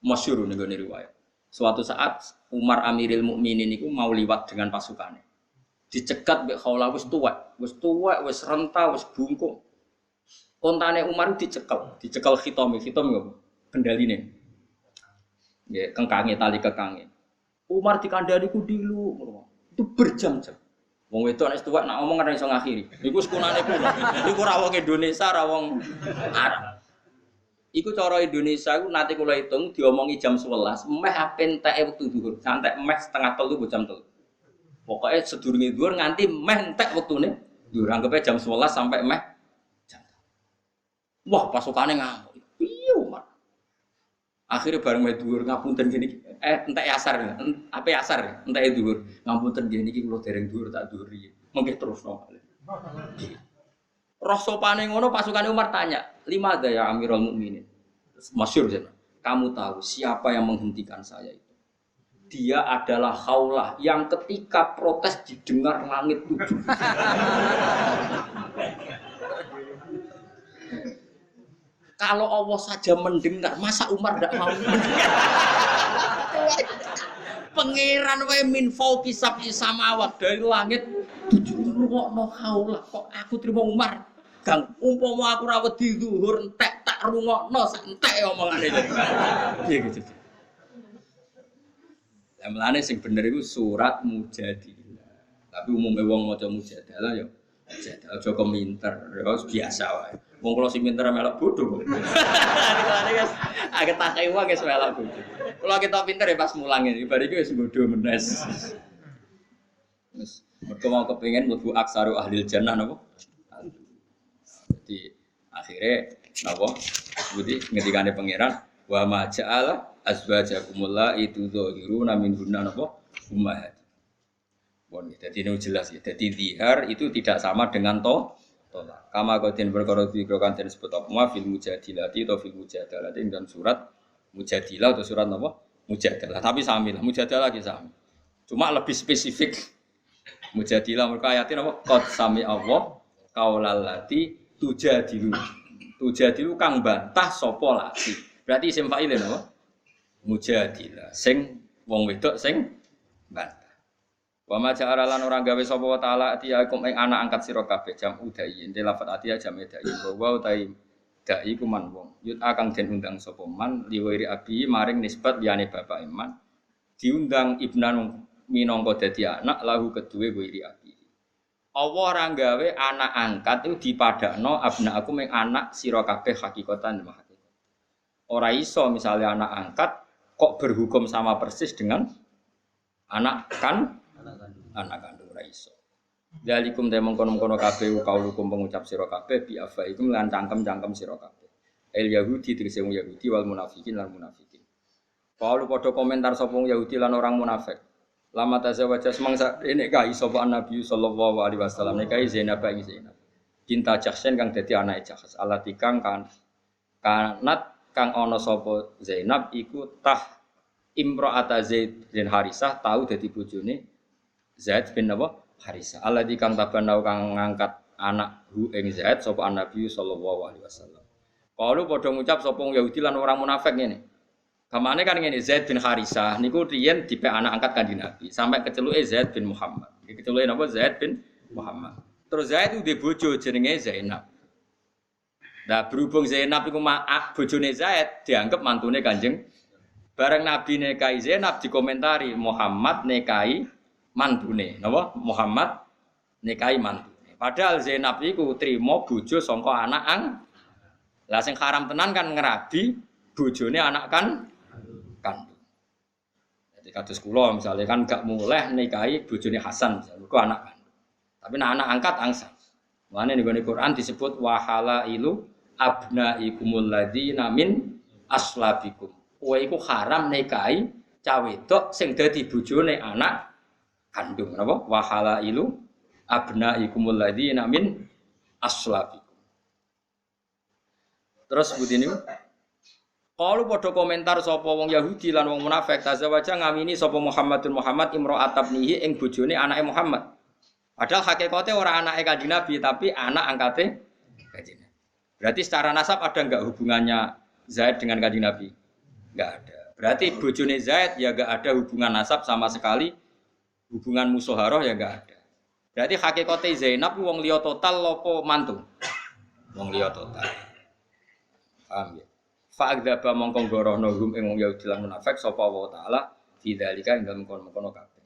Masyhur ning gone riwayat. Suatu saat Umar Amiril Mukminin niku mau liwat dengan pasukannya. Dicegat mbek Khawlah wis tuwek, wis renta, wis bungkuk. Kontane Umar dicekel khitam ngopo? Kendaline. Nggih, kengkange tali kekange. Umar dikandani ku dilu, itu berjam-jam. Wong wedok nek tuwek nak ngomong ora iso ngakhiri. Iku sekunane kuwi. Iku ora wong Indonesia, ora wong Arab. Iku cara Indonesia iku nate kula hitung diomongi jam 11, meh apenteke wektu dhuwur. Santai meh setengah 3 ku jam 3. Pokoke sedurunge dhuwur nganti meh entek wektune. Dhuwur anggepe jam 11 sampai meh jam 3. Wah, pasukane ngamuk. Piye Umar? Akhirnya bareng meh dhuwur ngapunten gini. Entek asar, apa asar? Entek dhuwur. Ngapunten nggih niki kula dereng dhuwur tak dhuwuri. Mengke terusno. Roh sopane ngono pasukane Umar tanya, "Limada ya Amirul Mukminin?" Masyhur jeneng. Kamu tahu siapa yang menghentikan saya itu? Dia adalah Khawlah yang ketika protes didengar langit 7. Kalau Allah saja mendengar, masa Umar tidak mau mendengar? Pangeran wae min fauqi sab'i samawat dari langit 7 rungokno Khawlah kok aku terima Umar. Kang umpama aku ra wedi zuhur entek tak rungokno sak entek omongane jeneng. Piye gitu. Lah melane sing bener iku surat Mujadilah. Tapi umume wong maca Mujadalah ya Mujadalah aja kominter, ya biasa wae. Wong kula sing pinter melok bodho. Mulane guys, agak takai wae guys melok bodho. Kula kita pinter ya pas mulang iki, bar iki wis bodho menes. Wis mergo mau kepengin mlebu aksaru ahlil jannah napa? Jadi akhirnya napa? Sebuti ngendikane pangeran wa ma ja'ala azwajakumullah itu dzahiruna min hunna napa? Ummahat. Bon, jadi ini jelas ya. Jadi zihar itu tidak sama dengan tolak. Kama qatin perkara dikrokan den sebut apa ma fil mujadilati atau fil mujadalah dalam surat Mujadilah atau surat apa? Mujadalah. Tapi sami lah, Mujadalah lagi sami. Cuma lebih spesifik. Mujadilah mereka ayatin apa? Qad sami Allah qaulallati tujadilu. Tujadilu kang bantah sapa lati. Berarti isim fa'il napa? Mujadilah. Sing wong wedok sing bantah. Wa ma ja'ala lan ora gawe sapa wa ta'ala atiyakum ing anak angkat sira kabeh jam udai. Ente lafat atiya jam dai. Wa utai dai ku man wong. Yut akang den undang sapa man liwiri abi maring nisbat liyane bapak iman. Diundang ibnan minangka dadi anak lahu keduwe wiri abi. Allah ora gawe anak angkat itu dipadakno abna aku ing anak sira kabeh hakikatan hakikat. Ora iso misalnya anak angkat kok berhukum sama persis dengan anak kandung ora iso. Dalikum te mengkono-kono kabeh kaulukum pengucap sira kabeh bi afaikum lan cangkem-cangkem sira kabeh. El Yahudi tegese wong Yahudi wal munafikin lan munafikin. Kaulu padha komentar sapa wong Yahudi lan orang munafik. Lama tazawaja semangsa nek kai sapa Nabi sallallahu alaihi wasallam nek kai Zainab ing Zainab. Cinta Jahsyen kang dadi anake Jahs. Alati kang kanat kang ana sapa Zainab iku tah imra'ata Zaid bin Harisah tau dadi bojone Zaid bin Harisah. Alladzi kang tabanau kang ngangkat anak hu ing Zaid sapa Nabi sallallahu alaihi wasallam. Kalau padha ngucap sapa Yahudi lan orang munafik ngene. Gamane kan ngene Zaid bin Harisah niku riyen dipek anak angkat Kanjeng Nabi sampai keceluke Zaid bin Muhammad. Iki keceluke napa Zaid bin Muhammad. Terus Zaid itu bojo jenenge Zainab. Nah berhubung Zainab iku bojone Zaid dianggap mantune Kanjeng. Bareng Nabi nikahi Zainab dikomentari Muhammad nikahi mantune, napa? Muhammad nikahi mantune. Padahal Zainab iku trimo bojo saka anak Lah sing haram tenan kan ngerabi bojone anak kandung. Jadi kados kula misalnya kan gak muleh nikahi bojone Hasan, misalnya iku anak kandung. Tapi anak angkat angsa. Mulane ning Quran disebut wahalailu abnaikumul ladzina min aslabikum. Kowe iku haram nikahi cah wedok sing dadi bojone anak kandung. Napa? Wahalailu abnaikumul ladzina min aslabikum. Terus budine kalau padha komentar sapa wong Yahudi lan wong munafik tazawaja ngamini sapa Muhammadun Muhammad imra'at tabnihi ing bojone anake Muhammad. Padahal hakikate ora anake Kanjeng Nabi tapi anak angkate Kanjeng Nabi. Berarti secara nasab ada enggak hubungannya Zaid dengan Kanjeng Nabi? Enggak ada. Berarti bojone Zaid ya enggak ada hubungan nasab sama sekali. Hubungan musaharah ya enggak ada. Berarti hakikate Zainab wong liya total apa mantu? Wong liya total. Paham ya? Fa'adzaba mongkong gorohno hum ing wong Yahudi lan munafik sapa wa taala didzalika ing dalem kono-kono kabeh.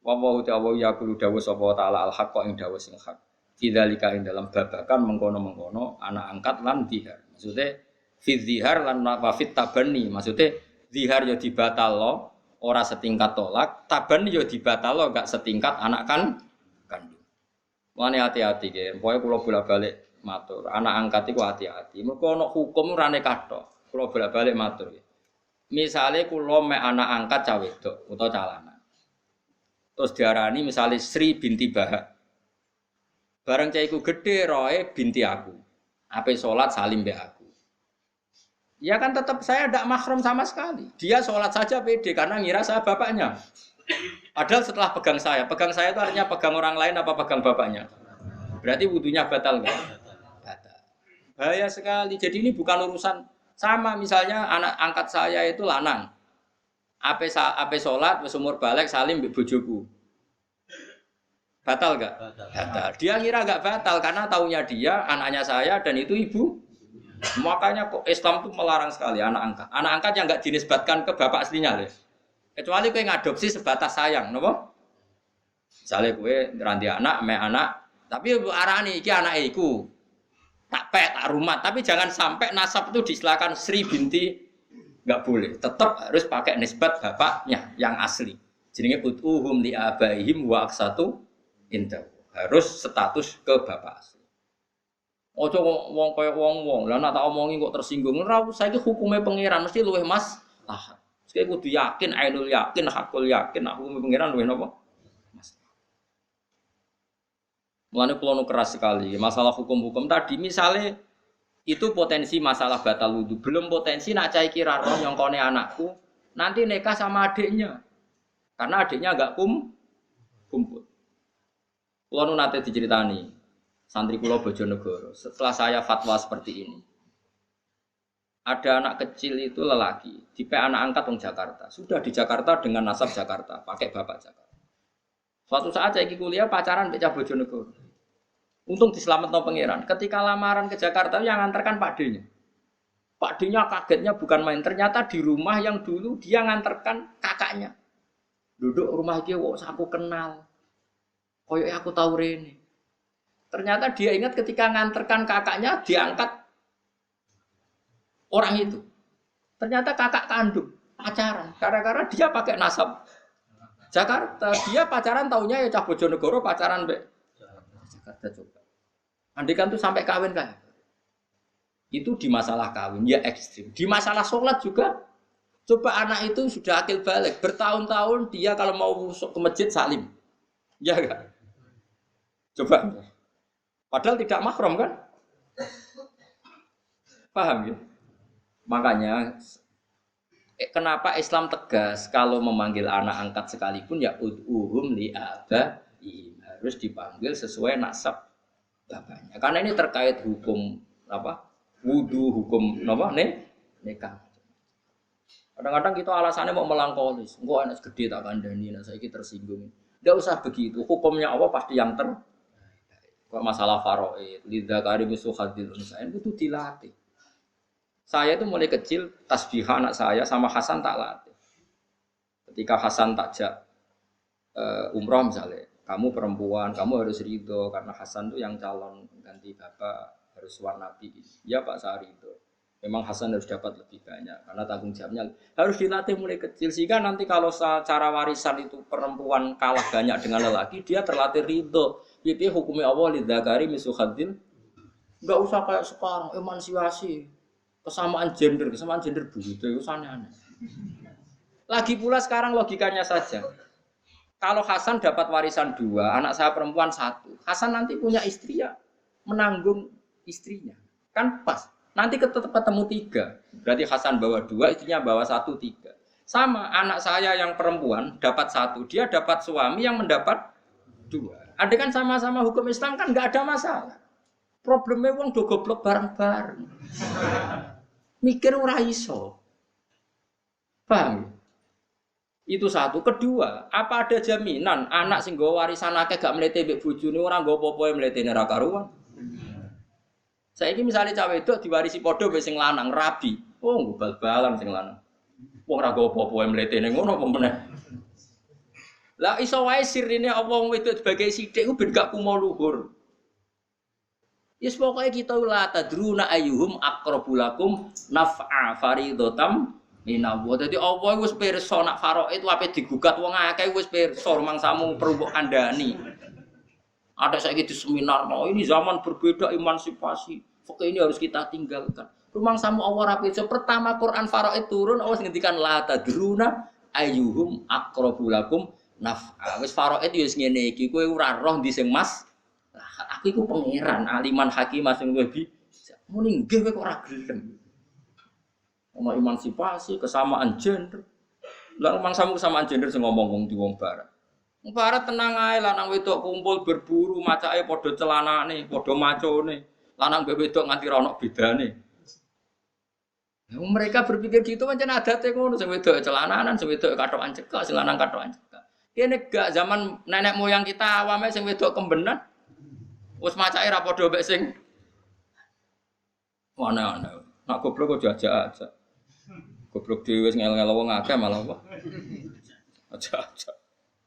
Wa ta'ala yaqulu dawuh sapa taala al-haqqa ing dawuh sing hak. Didzalika ing dalem babakan mengkono-mengkono anak angkat lan dihar. Maksude fi dzihar lan wa fit tabanni. Maksude dzihar ya dibatalno ora setingkat tolak, tabanni ya dibatalno gak setingkat anak kandung. Mane hati-hati nggih. Pokoke kula bolak-balik matur, anak angkat iku hati-hati. Mergo ana hukum rane kathok. Kula bolak-balik matur. Misale kula mek anak angkat cah wedok utawa cah lanang. Terus diarani misale Sri binti Bahak. Bareng cah iku gedhe roe binti aku. Ape salat salim mbek aku. Ya kan tetap saya tidak mahram sama sekali. Dia salat saja pede karena ngira saya bapaknya. Padahal setelah pegang saya itu artinya pegang orang lain apa pegang bapaknya? Berarti wudunya batal enggak? Batal. Bahaya sekali. Jadi ini bukan urusan sama misalnya anak angkat saya itu lanang. Ape salat wis umur balik salim mbek bojoku. Batal enggak? Batal. Dia ngira enggak batal karena taunya dia anaknya saya dan itu ibu. Makanya kok Islam itu melarang sekali anak angkat. Anak angkat yang enggak dinisbatkan ke bapak aslinya lho. Kecuali kowe ngadopsi sebatas sayang, napa? Misale kowe ngeranti anak, mek anak, tapi arani iki anake iku. Tak rumat, tapi jangan sampai nasab itu diistilahkan Sri binti, enggak boleh. Tetap harus pakai nisbat bapaknya yang asli. Jenenge utuhum li abaihim wa aqsatu inta. Harus status ke bapak asli. Ojo wong kaya wong-wong. Lah nek tak omongi kok tersinggung, ora usah iki hukume pangeran mesti luwih maslahat. Sekali kudu yakin, ainul yakin, hakul yakin, hukume pangeran luwih napa? Mulane kula nu keras sekali masalah hukum-hukum tadi misalnya itu potensi masalah batal wudu belum potensi nak cai kira roh nyongkone anakku nanti nikah sama adiknya karena adiknya enggak kumpul. Kula nu nate diceritani santri kula Bojonegoro setelah saya fatwa seperti ini ada anak kecil itu lelaki tipe anak angkat wong Jakarta sudah di Jakarta dengan nasab Jakarta pakai bapak Jakarta. Suatu saat saya kuliah pacaran mbek cah Bojonegoro. Untung diselametno pangeran. Ketika lamaran ke Jakarta yang nganterkan Pak D-nya. Pak D-nya kagetnya bukan main. Ternyata di rumah yang dulu dia nganterkan kakaknya. Duduk rumah iki wong aku kenal. Koyo aku tahu rene. Ternyata dia ingat ketika nganterkan kakaknya diangkat orang itu. Ternyata kakak kandung pacaran. Gara-gara dia pakai nasab Jakarta, dia pacaran taunya ya cah Bojonegoro pacaran mbek Jakarta coba. Andai kan tuh sampai kawin kan. Itu di masalah kawin ya ekstrim. Di masalah sholat juga. Coba anak itu sudah akil balik, bertahun-tahun dia kalau mau masuk ke masjid salim. Ya enggak? Coba. Padahal tidak mahram kan? Paham ya? Makanya kenapa Islam tegas kalau memanggil anak angkat sekalipun ya ud'uhum li abaihim, harus dipanggil sesuai nasab bapaknya. Karena ini terkait hukum apa? Wudu, hukum apa? Nikah. Kadang-kadang kita alasannya mau melangkolis, engko anak gede tak kandhani, nah saiki tersinggung. Enggak usah begitu. Hukumnya Allah pasti yang kok masalah faraid, lidzakari mislu hadzil unsayain itu dilatih. Saya itu mulai kecil tasbih anak saya sama Hasan tak latih. Ketika Hasan takjak umroh misalnya, kamu perempuan, kamu harus ridho karena Hasan itu yang calon ganti bapak harus warnabi. Ya Pak saya ridho. Memang Hasan harus dapat lebih banyak karena tanggung jawabnya harus dilatih mulai kecil sehingga nanti kalau secara warisan itu perempuan kalah banyak dengan lelaki dia terlatih ridho. Jadi hukumnya Allah lidzakari mislu hadzil. Enggak usah kayak sekarang emansipasi. Kesamaan gender begitu itu aneh-aneh. Lagi pula sekarang logikanya saja. Kalau Hasan dapat warisan 2, anak saya perempuan 1. Hasan nanti punya istri ya menanggung istrinya. Kan pas. Nanti tetap ketemu 3. Berarti Hasan bawa 2, istrinya bawa 1, 3. Sama anak saya yang perempuan dapat 1, dia dapat suami yang mendapat 2. Ada kan sama-sama hukum Islam kan nggak ada masalah. Problemnya wong do goblok bareng-bareng. Mikir ora iso. Paham? Itu satu. Kedua, apa ada jaminan anak sing nggawa warisan akeh gak mlete mbek bojone ora nggo apa-apa mletene ra karuan? Saiki misale cawe wedok diwarisi padha mbek sing lanang rabi. Oh, nggo bal-balan sing lanang. Wong ora nggo apa-apa mletene ngono apa meneh. Lah iso wae sirine apa wong wedok sebagai sithik ku ben gak kumo luhur. Yes pokoknya kita la tadruna ayyuhum aqrabu lakum naf'a faridotam minallah. Dadi Allah wis pirsa nak faraid ape digugat wong akeh wis pirsa mangsamu perlu mbok kandhani. Ada saiki di seminar mau ini zaman berbeda emansipasi. Pokoknya ini harus kita tinggalkan. Rumangsamu Allah ra pirsa pertama Quran faraid turun Allah ngendikan la tadruna ayyuhum aqrabu lakum naf'a. Wis faraid ya wis ngene iki kowe ora roh ndi sing mas. Aku iku pangeran, aliman hakim sing luwih bisa. Muni nggih kowe kok ora gelem. Ono emansipasi, kesamaan gender. Lah mangsamu kesamaan gender sing ngomong wong di wong barat. Wong barat tenang ae lanang wedok kumpul berburu, macake padha celanane, padha macone. Lanang mbek wedok nganti ra ono bedane. Mereka berpikir gitu pancen adate ngono, sing wedok celananan, sing wedok katokan cekak, sing lanang katokan cekak. Kene gak zaman nenek moyang kita awame sing wedok kembenan. Wes macake ra padha mbek sing ana-ana. Nak goblok kok jajak-ajak. Goblok dhewe wis ngel-ngel wong akeh malah apa. Ajak-ajak.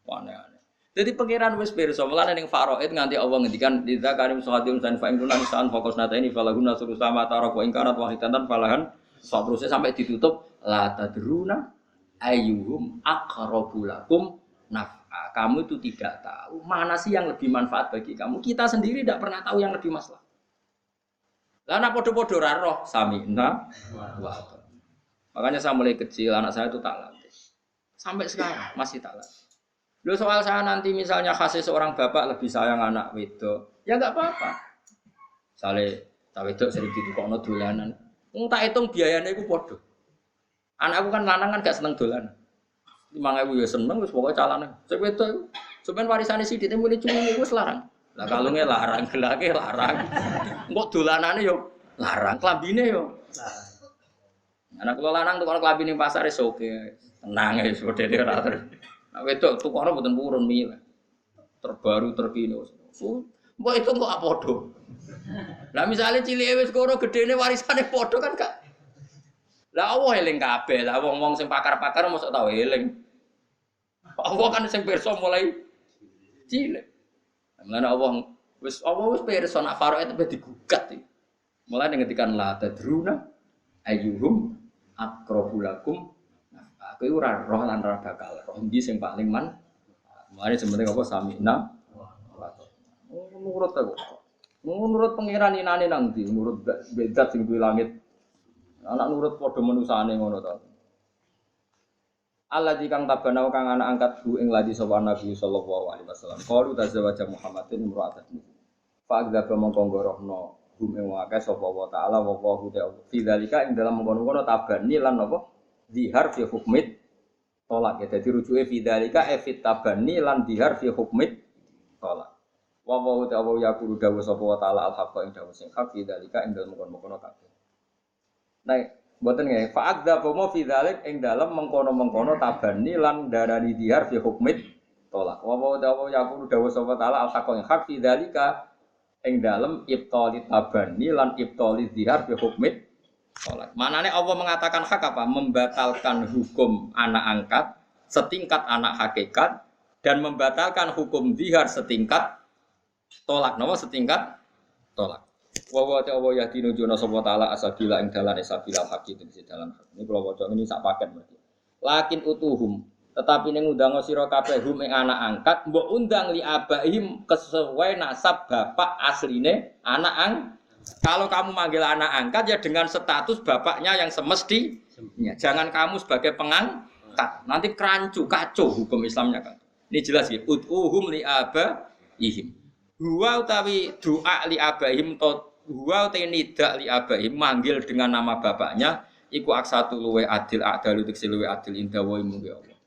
Ana-ana. Jadi pangeran wis pirsa mulane ning faraid nganti Allah ngendikan idza karim sahadim san fa ingkuna nisan fokus nata ini falaguna suru sama tarak wa ingkarat wahidatan falahan terusnya sampai ditutup la tadruna ayyuhum aqrabu lakum naf'a. Kamu itu tidak tahu mana sih yang lebih manfaat bagi kamu. Kita sendiri tidak pernah tahu yang lebih maslahat. Lah anak podo-podo ra roh sami'na wa makanya saya mulai kecil anak saya itu tak latih. Sampai sekarang masih tak latih. Loh soal saya nanti misalnya kasih seorang bapak lebih sayang anak wedok, ya enggak apa-apa. Sale tak wedok sering ditukokno dolanan. Wong tak hitung biayane iku padha. Anakku kan lanang kan gak seneng dolanan. 5.000 ya seneng wis pokoke calane. Sing wedok iku sampeyan warisane sithik muni cuwi wis larang. Lah kalunge larang, gelake larang. Engko dolanane yo larang, klambine yo larang. Anak kula lanang tukang klambi ning pasar wis oke. Tenang wis modele ora terus. Nek wedok tukokno mboten purun milih. Terbaru terkini. Mbok itu kok padha. Lah misale cilike wis karo gedene warisane padha kan gak. Lah Allah eling kabeh. Lah wong-wong sing pakar-pakar mosok tau eling. Allah kan sing pirsa mulai cilik. Mulane Allah wis pirsa nak faraid itu digugat iki. Mulane ngendikan la tadruna ayyuhum aqrabu lakum. Aku ora roh lan ora bakal roh ndi sing paling man. Mulane sementing apa sami'na. Nurut aku. Nurut pangeran inane nang ndi? Nurut bedat sing duwe langit. Anak nurut padha manusane ngono ta. Allah kang tabana kang anak angkat bu ing ladi sapa Nabi sallallahu alaihi wasallam. Qalu tazawwaja Muhammadin imra'atan. Fa adzaba mongko ngorohno hum ing wae sapa wa taala wa wa ta'ala. Fi dzalika ing dalam mengkono-kono tabani lan napa? Dihar fi hukmit tolak ya. Dadi rujuke fi dzalika fit tabani lan dihar fi hukmit tolak. Wa wa ta'ala yaqulu dawu sapa wa taala al-haqqa ing dawu sing hak fi dzalika ing dalam mengkono-kono kabeh. Nah, mboten nggih, fa'adza bomo fi dzalik ing dalem mengkono-mengkono tabani lan darani dihar fi hukmit tolak. Wa wa ta'ala yaqulu dawu sapa taala al-haqqa ing hak fi dzalika ing dalem ibtali tabani lan ibtali dihar fi hukmit tolak. Manane Allah mengatakan hak apa? Membatalkan hukum anak angkat setingkat anak hakikat dan membatalkan hukum dihar setingkat tolak. Napa setingkat tolak? Wa wa ta'ala yadinu juna sapa taala asabila ing dalane sabila haqi iki dalan hak. Ini kula waca ini sak paket berarti. Lakin utuhum tetapi ning undang sira kabeh hum ing anak angkat mbok undang li abaihim kesesuai nasab bapak asline anak kalau kamu manggil anak angkat ya dengan status bapaknya yang semestinya. Jangan kamu sebagai pengangkat. Nanti kerancu kacau hukum Islamnya kan. Ini jelas ya utuhum li abaihim. Huwa utawi doa li abaihim to huwa utawi nidak li abaihim manggil dengan nama bapaknya iku aksatu luwe adil adalu tiksi luwe adil indawa imu ya Allah.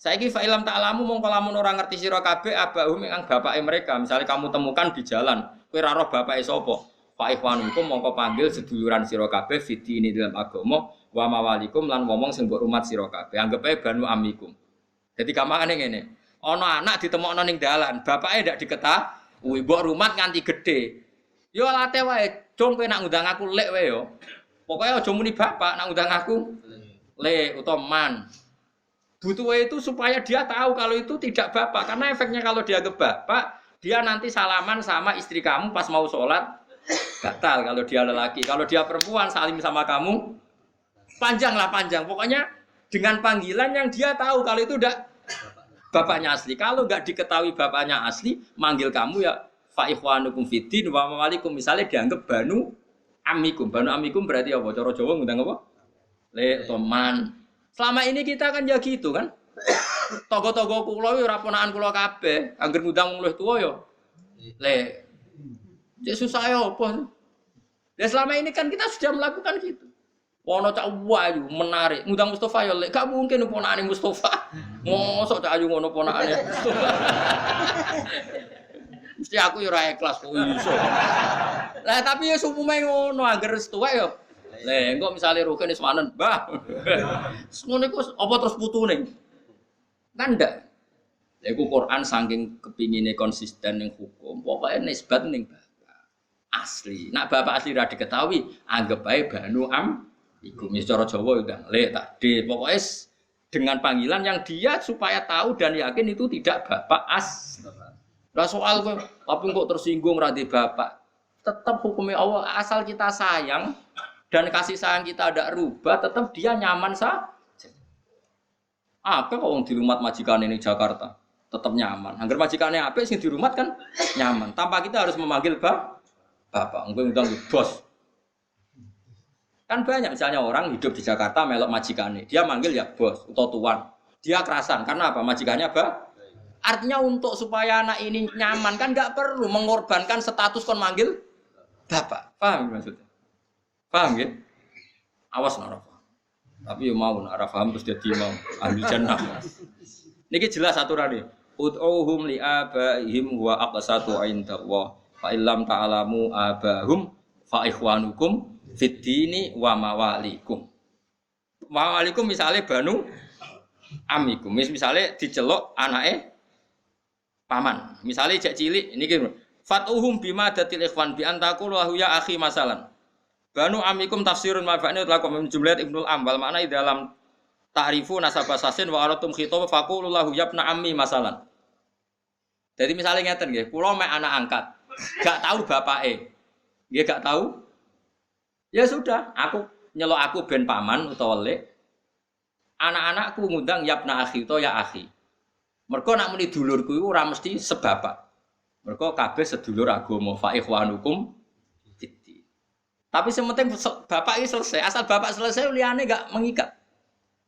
Saiki fa ilam ta'lamu mongko lamun ora ngerti sira kabeh abahum ing bapake mereka. Misalnya kamu temukan di jalan, kowe ora roh bapake sapa? Fa ikhwanukum mongko panggil seduluran sira kabeh fidi ini dalam agama wa mawalikum lan ngomong sing mbok rumat sira kabeh. Anggap ae banu amikum. Jadi gampangane ngene. Ana anak ditemokno ning dalan, bapake ndak diketahui. Mbok rumat nganti gedhe. Yo late wae, cung kowe nak ngundang aku lek wae yo. Pokoke aja muni bapak nak ngundang aku. Le utawa man. Butuh itu supaya dia tahu kalau itu tidak bapak. Karena efeknya kalau dia ke bapak, dia nanti salaman sama istri kamu pas mau sholat batal kalau dia lelaki. Kalau dia perempuan salim sama kamu panjang. Pokoknya dengan panggilan yang dia tahu kalau itu udah bapaknya asli. Kalau nggak diketahui bapaknya asli, manggil kamu ya fa ikhwanukum fiddin wa mawalikum. Misalnya dianggap banu amikum. Banu amikum berarti apa? Cara Jawa ngundang apa? Le toman. Selama ini kita kan ya gitu kan. Togo-togo kula yo ora ponakan kula kabeh. Angger ngundang wong luwih tuwa yo. Le. Ya susah yo apa? Ya selama ini kan kita sudah melakukan gitu. Wono cak wayu menarik. Ngundang Mustofa yo lek gak mungkin ponakane Mustofa. Mosok cak ayu ngono ponakane Mustofa. Mesti aku yo ora ikhlas kok iso. Lah tapi yo sumume ngono angger tuwa yo. Lah engko misale rugen wis manen, Mbah. Ngono iku apa terus putune? Kan ndak. Lha iku Quran saking kepingine konsisten ning hukum, pokoke nisbat ning bapak asli. Nak bapak asli ra diketahui, anggap bae banu iku mis cara Jawa udah le takde. Pokoke dengan panggilan yang dia supaya tahu dan yakin itu tidak bapak asli. Lah soal kok tapi kok tersinggung ra di bapak. Tetap hukumnya Allah asal kita sayang dan kasih sayang kita ada rubah, tetap dia nyaman saja. Apa kok wong di rumah majikan ini Jakarta tetap nyaman. Angger majikannya apa sing di rumah kan nyaman. Tanpa kita harus memanggil bapak, ngundang bos. Kan banyak misalnya orang hidup di Jakarta melok majikannya, dia manggil ya bos atau tuan. Dia kerasan karena apa? Majikannya artinya untuk supaya anak ini nyaman kan nggak perlu mengorbankan status kon manggil bapak. Paham maksudnya? Paham ya? Awas nak paham. Tapi yo mau nak paham terus jadi mau ambil jannah. Niki jelas aturane. Ud'uhum li abaihim wa aqsatu inda Allah. Fa illam ta'lamu abahum fa ikhwanukum fid dini wa mawalikum. Mawalikum misale banu amikum. Misale diceluk anake paman. Misale cek cilik niki fatuhum bima datil ikhwan bi antakul wa ya akhi masalan. Banu amikum tafsirun mafa'ni lakum min jumlat Ibnul Ambal makna dalam ta'rifu nasaba sasin wa aratum khitab faqulu lahu yabna ammi masalan. Jadi misalnya ngeten nggih, kula mek anak angkat, gak tahu bapake. Nggih gak tahu. Ya sudah, aku nyelok aku ben paman utawa lek. Anak-anakku ngundang yabna akhi to ya akhi. Mergo nak muni dulurku iku ora mesti sebapak. Mergo kabeh sedulur agama fa ikhwanukum fiddin. Tapi sementing bapak iki selesai, asal bapak selesai liyane gak mengikat.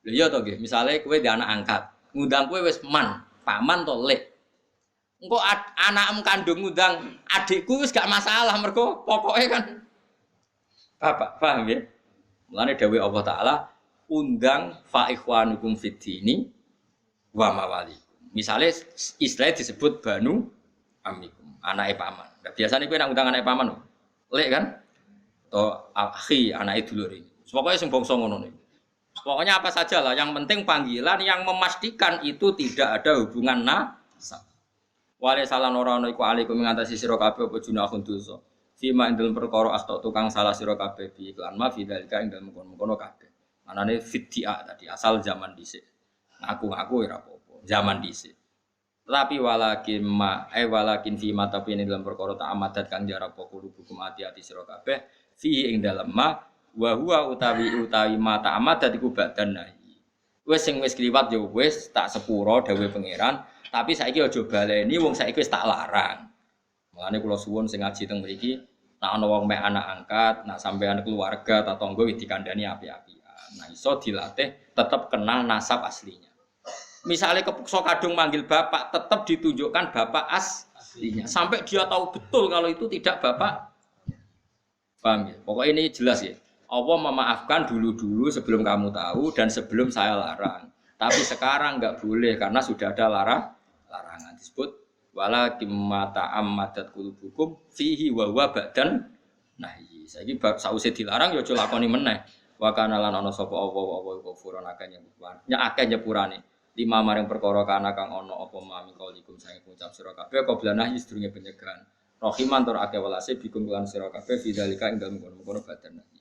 Lha iya to nggih, misale kowe di anak angkat, ngundang kowe wis paman to lek. Engko anakmu kandung ngundang adikku wis gak masalah mergo pokoke kan bapak, paham ya? Mulane dawuh Allah taala undang fa ikhwanukum fiddini wa mawalikum. Misale istilah disebut banu amikum, anake paman. Nah, biasane kowe nek undang anake paman, lek kan? Atau akhi anake dulur iki. Pokoke sing bangsa ngono niku. Pokoknya apa saja lah, yang penting panggilan yang memastikan itu tidak ada hubungan nasab. Wale salan ora ana iku alaikum ngatasi sira kabeh apa junahun dosa. Fima ing dalem perkara akta tukang salah sira kabeh bi iklan ma fidzalika ing dalem kono-kono kabeh. Manane fidya tadi asal zaman dhisik. Ngaku-ngaku ora apa-apa, zaman dhisik. Tapi walakin fima tapi ing dalem perkara tak amadat kang jarak kulo hukum hati-hati sira kabeh fi ing dalem ma wa huwa utawi mata amat dadi badan nahi. Wis sing wis kliwat ya wis tak sepuro dawuh pangeran, tapi saiki aja baleni wong saiki wis tak larang. Mulane kula suwun sing ngaji teng mriki, nek ana wong mek anak angkat, nek sampean keluarga ta tangga wis dikandani apik-apikan. Nah iso dilatih tetep kenal nasab aslinya. Misalnya kepukso kadung manggil bapak, tetap ditunjukkan bapak aslinya. Sampai dia tahu betul kalau itu tidak bapak. Paham ya? Pokoknya ini jelas ya. Allah memaafkan dulu-dulu sebelum kamu tahu dan sebelum saya larang. Tapi sekarang enggak boleh karena sudah ada larangan disebut wala kimata ammadat qulubukum fihi wa huwa ba'dan nahi. Saiki bab sause dilarang ya aja lakoni meneh. Wa kana lan ana sapa apa kufuran akeh nyepurane. Lima maring perkara kana kang ana apa mami kaulikum sange ngucap sira kabeh qabla nahi sedurunge penyegahan. Rahiman tur akeh welase bikum lan sira kabeh fidzalika ing dalem kono badan nahi.